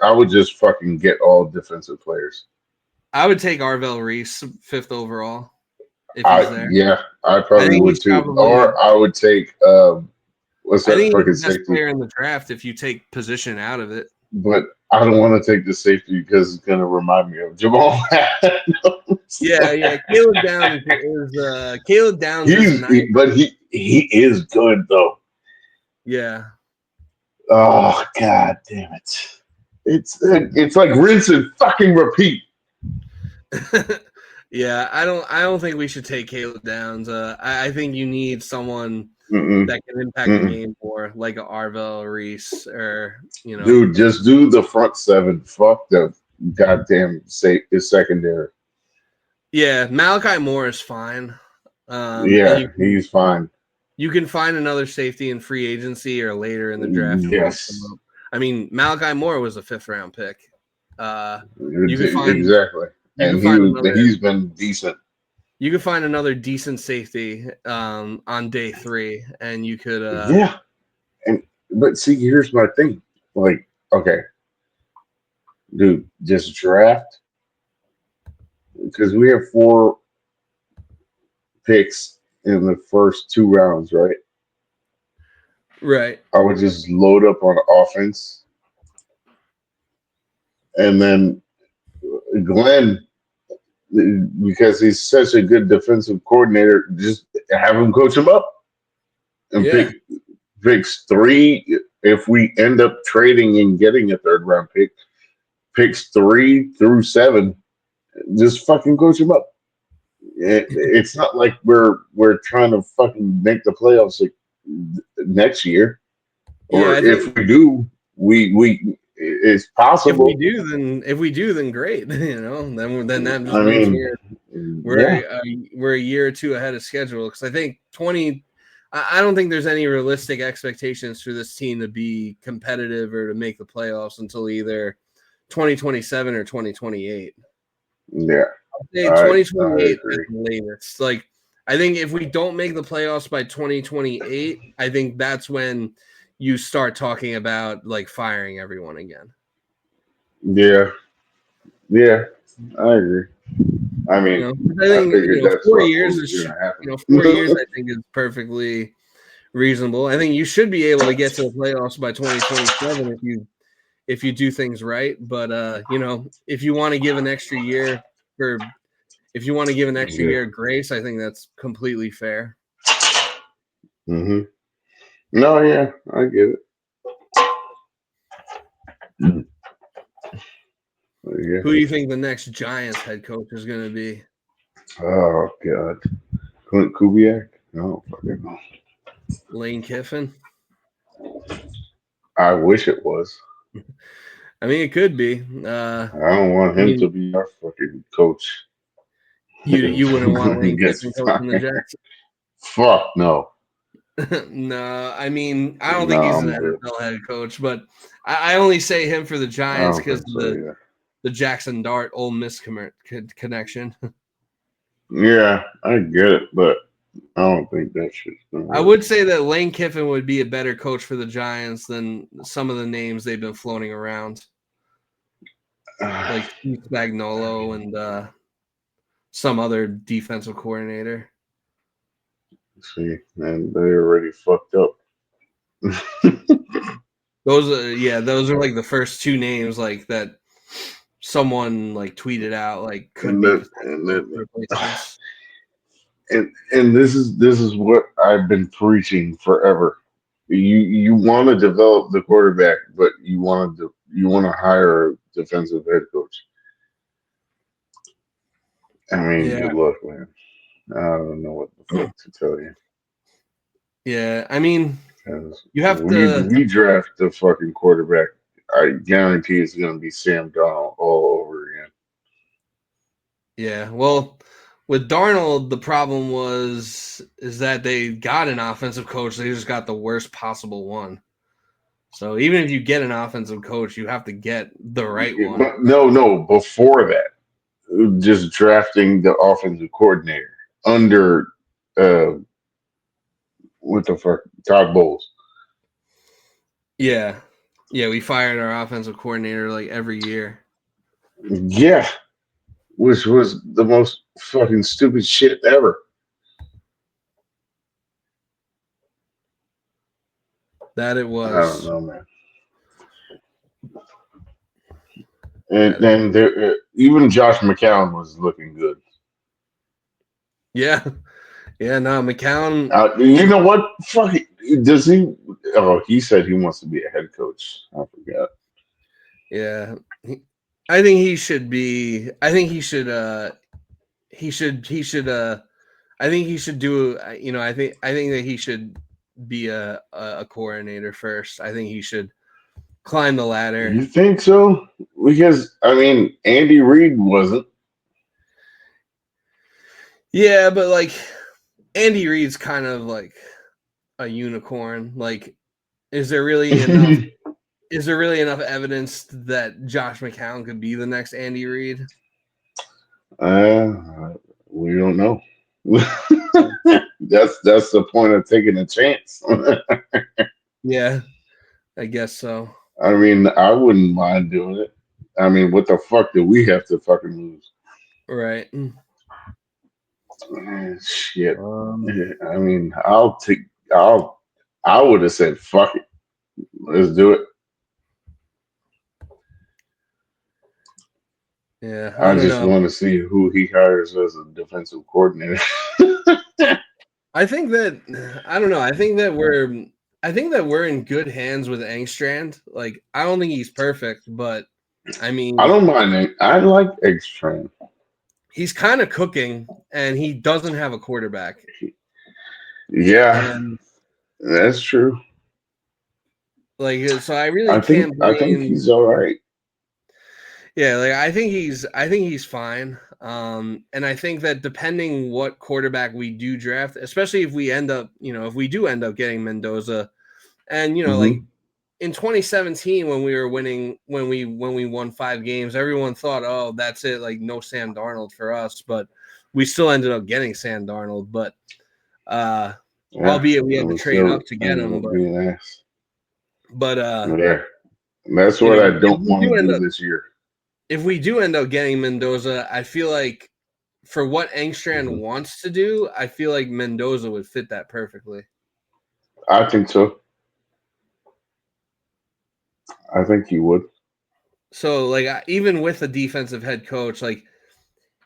I would just fucking get all defensive players. I would take Arvell Reese 5th overall if he's there. I I probably think would he's too. probably. Or I would take what's I that think he's fucking the best safety? player in the draft if you take position out of it. But I don't want to take the safety because it's gonna remind me of Jamal Adams. Yeah, yeah. Caleb Downs is nice. But he is good though. Yeah, Oh god damn it! It's like rinse and fucking repeat. yeah. I don't think we should take Caleb Downs. I think you need someone Mm-mm, that can impact the mm-mm. game more, like a Arvell Reese, or Dude, just do the front seven. Fuck the goddamn is secondary. yeah. Malachi Moore is fine. And Yeah, he's fine. you can find another safety in free agency or later in the draft who wants them Yes, up. I mean, Malachi Moore was a 5th round pick. You could find exactly. you And could find he's been decent. another decent safety on day 3, and you could Yeah, and but see, here's my thing. Like, okay, dude, just draft because we have 4 picks in the first 2 rounds, right? Right. I would just load up on offense, and then Glenn, because he's such a good defensive coordinator, just have him coach him up and Yeah. picks 3. If we end up trading and getting a third round pick, picks 3 through 7, just fucking coach him up. It's not like we're trying to fucking make the playoffs like next year, Yeah, or I if think we do, we it's possible. if we do, then great. Then that just I means mean, yeah, we're a year or two ahead of schedule. Because I think 20. I don't think there's any realistic expectations for this team to be competitive or to make the playoffs until either 2027 or 2028. yeah, Say I 2028 at agree. the latest. Like, I think if we don't make the playoffs by 2028, I think that's when you start talking about like firing everyone again. Yeah, yeah, I agree. I mean, I I think figured that's 4 years what was is gonna happen. 4 years. I think is perfectly reasonable. I think you should be able to get to the playoffs by 2027 if you do things right. But if you want to give an extra year for if you want to give an extra Yeah. year of grace, I think that's completely fair. hmm No, yeah, I get it. Mm. Yeah. Who do you think the next Giants head coach is going to be? Oh God, Clint Kubiak. No, fucking no. Lane Kiffin? I wish it was. I mean, it could be. I don't want I him to mean, be our fucking coach. you wouldn't want Lane Gets Kiffin coaching the fired. Jets? Fuck no. No, I mean, I don't think No, he's an I'm good. NFL head coach, but I only say him for the I Giants don't because think of so either. the Jackson Dart Ole Miss connection. Yeah, I get it, but I don't think that shit's gonna I work. would say that Lane Kiffin would be a better coach for the Giants than some of the names they've been floating around, like Steve Spagnuolo and some other defensive coordinator. See, and they already fucked up. Those are like the first two names like that someone like tweeted out like could and be then and potential then replacements. and this is what I've been preaching forever. You want to develop the quarterback, but you want to hire a defensive head coach. I mean, Yeah, good luck, man. I don't know what the fuck to tell you. yeah. I mean, 'Cause you have to. we draft the fucking quarterback. I guarantee it's going to be Sam Donald all over again. Yeah, well, with Darnold, the problem is that they got an offensive coach. They just got the worst possible one. So even if you get an offensive coach, you have to get the right one. But no. Before that, just drafting the offensive coordinator under uh, what the fuck, Todd Bowles. Yeah, yeah. We fired our offensive coordinator like every year. Yeah, which was the most fucking stupid shit ever. That it I don't was. know, man. And That it then there, even Josh McCown was looking good. Yeah, yeah. No, McCown. You know what? Fuck. Does he? Oh, he said he wants to be a head coach. I forgot. Yeah, I think he should be. I think he should. He should. He should. I think he should do. I think that he should be a coordinator first. I think he should climb the ladder. You think so? Because I mean, Andy Reid wasn't. Yeah, but like Andy Reid's kind of like a unicorn. Like, is there really enough? Is there really enough evidence that Josh McCown could be the next Andy Reid? We don't know. That's the point of taking a chance. Yeah. I guess so. I mean, I wouldn't mind doing it. I mean, what the fuck do we have to fucking lose? Right. Shit. Um, I mean, I'll, I would have said, fuck it. Let's do it. yeah, I I don't just know. want to see who he hires as a defensive coordinator. I think that I don't know. I think that we're in good hands with Angstrand. Like I don't think he's perfect, but I I mean don't mind it. I like X-Train. he's kind of cooking and he doesn't have a quarterback. Yeah, And that's true. like so I really can't I think blame. he's all right. Yeah, like I think he's fine. And I think that depending what quarterback we do draft, especially if we end up, if we do end up getting Mendoza and like Hmm. in 2017 when we were winning when we won 5 games, everyone thought, oh, that's it, like no Sam Darnold for us, but we still ended up getting Sam Darnold, but uh Yeah, albeit we it had to was trade still up to get ended him, up being ass. but Yeah, that's what I if don't we want do to end do up this year. getting Mendoza, I feel like for what Hmm. Engstrand wants to do, I feel like Mendoza would fit that perfectly. I think so. I think he would. So like even with a defensive head coach, like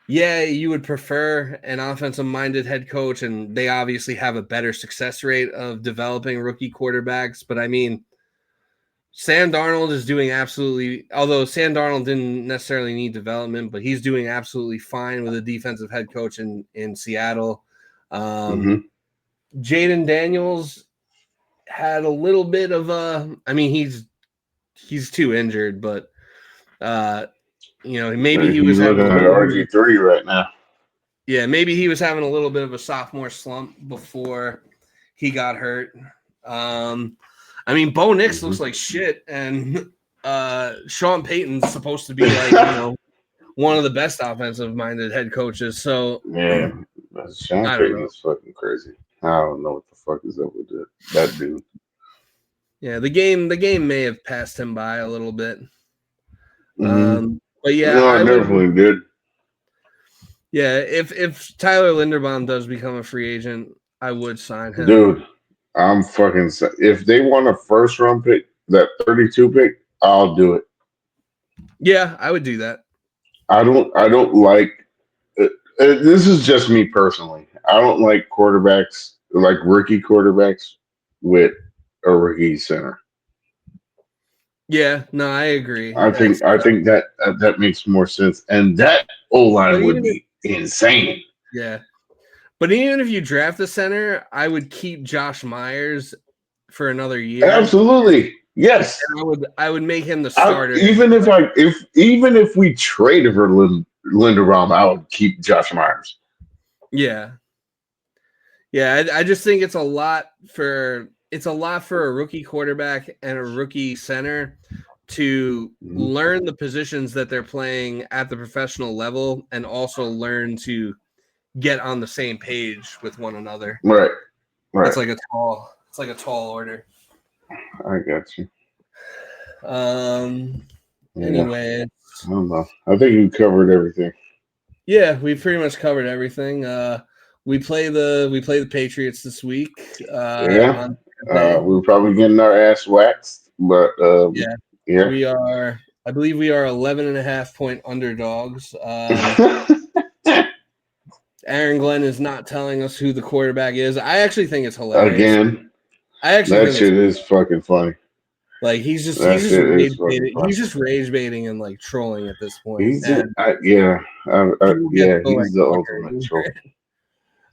yeah, you would prefer an offensive minded head coach, and they obviously have a better success rate of developing rookie quarterbacks. But I mean, Sam Darnold is doing absolutely, although Sam Darnold didn't necessarily need development, but he's doing absolutely fine with a defensive head coach in Seattle. Um, Hmm. Jaden Daniels had a little bit of a, I mean, he's too injured, but uh, maybe he He's was having looking a at little bit of RG3 right now. Yeah, maybe he was having a little bit of a sophomore slump before he got hurt. Um, I mean, Bo Nix Hmm. looks like shit, and Sean Payton's supposed to be like one of the best offensive minded head coaches. So Yeah, Sean I don't Payton know. is fucking crazy. I don't know what the fuck is up with that dude. Yeah, the game may have passed him by a little bit. Hmm. But yeah, No, I I would. definitely did. Yeah, if Tyler Linderbaum does become a free agent, I would sign him. Dude, I'm fucking. If they want a first round pick, that 32 pick, I'll do it. Yeah, I would do that. I don't like. This is just me personally. I don't like quarterbacks like rookie quarterbacks with a rookie center. Yeah, no, I agree. It's I think that that makes more sense, and that O but line would even if be insane. yeah, but even if you draft a center, I would keep Josh Myers for another year, Absolutely, yes. and I would make him the starter. Even if we traded for Linderbaum, I would keep Josh Myers. Yeah, yeah. I just think it's a lot for a rookie quarterback and a rookie center to Mhm. learn the positions that they're playing at the professional level and also learn to get on the same page with one another. Right, right. It's like a tall order. I got you. Um. Yeah, Anyway, I don't know. I think you covered everything. yeah, we pretty much covered everything. We play the Patriots this week Yeah, on Thursday. we're probably getting our ass waxed, but Yeah, yeah. we are. I believe we are 11 and a half point underdogs. Aaron Glenn is not telling us who the quarterback is. I actually think it's hilarious. Again, I actually that think it's shit is fucking funny. like That he's just shit is rage fucking baiting. funny. He's just rage baiting and like trolling at this point, He's and yeah, people get yeah. so like He's the fucking ultimate troll. over it.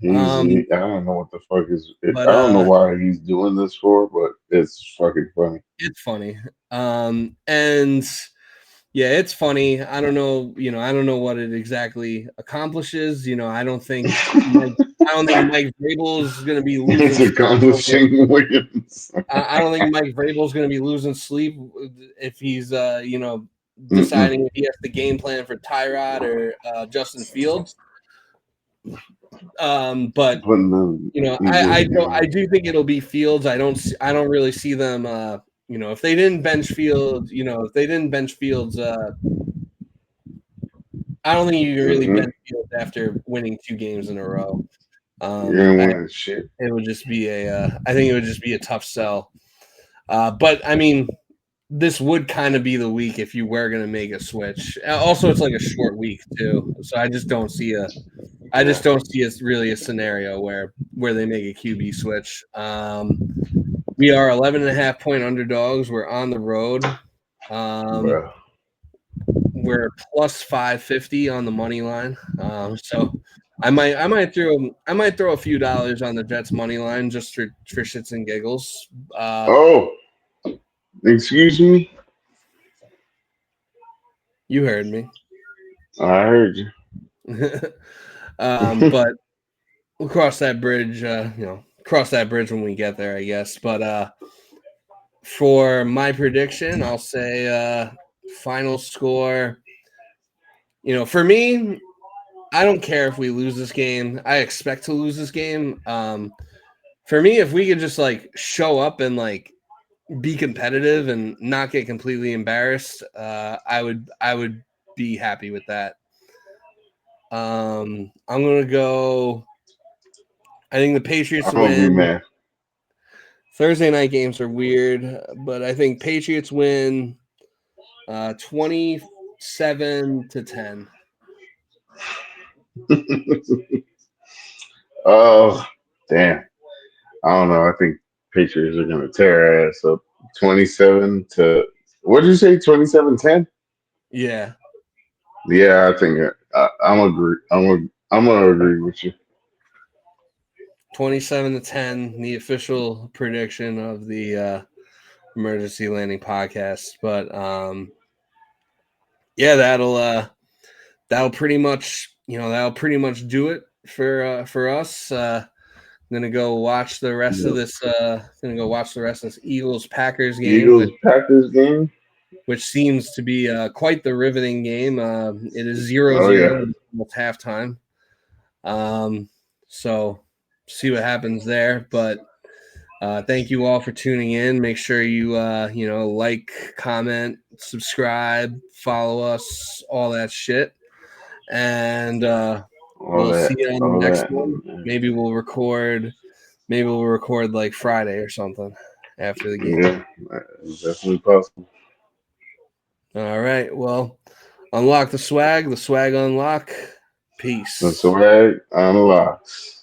Um, I don't know what the fuck is. but I don't know why he's doing this for, but it's fucking funny. it's funny. And yeah, it's funny. I don't know, I don't know what it exactly accomplishes. I don't think Mike Vrabel is going to be It's losing sleep over. accomplishing Williams. I don't think Mike Vrabel is going to be losing sleep if he's, Mm-mm. deciding if he has the game plan for Tyrod or Justin Fields. But Putting them, I yeah. do think it'll be Fields. I don't really see them. if they didn't bench Fields, if they didn't bench Fields, I don't think you can really bench Fields after winning 2 games in a row. You ain't winning shit. It would just be I think it would just be a tough sell. But I mean, this would kind of be the week if you were going to make a switch. Also, it's like a short week too, so I just don't see really a scenario where they make a QB switch. We are 11.5-point underdogs. We're on the road. We're plus 550 on the money line. So I might throw a few dollars on the Jets money line just for shits and giggles. Excuse me. You heard me. I heard you. But we'll cross that bridge. Cross that bridge when we get there, I guess. But for my prediction, I'll say final score. For me, I don't care if we lose this game. I expect to lose this game. For me, if we could just show up and be competitive and not get completely embarrassed, I would be happy with that. I'm gonna go. I think the Patriots win. Thursday night games are weird, but I think Patriots win 27-10. Oh, damn. I don't know. I think Patriots are going to tear our ass up. 27 to, what did you say? 27-10? Yeah. Yeah, I think I'm agree. I'm going to agree with you. 27-10, the official prediction of the Emergency Landing podcast. But yeah, that'll pretty much do it for us. Gonna go watch the rest of this. Gonna go watch the rest of this Eagles-Packers game. Packers game, which seems to be quite the riveting game. It is 0-0 at halftime. So see what happens there. But thank you all for tuning in. Make sure you like, comment, subscribe, follow us, all that shit. And we'll see you on the next one. Maybe we'll record like Friday or something after the game. Yeah, definitely possible. All right. Well, unlock the swag unlock. Peace. The swag unlocks.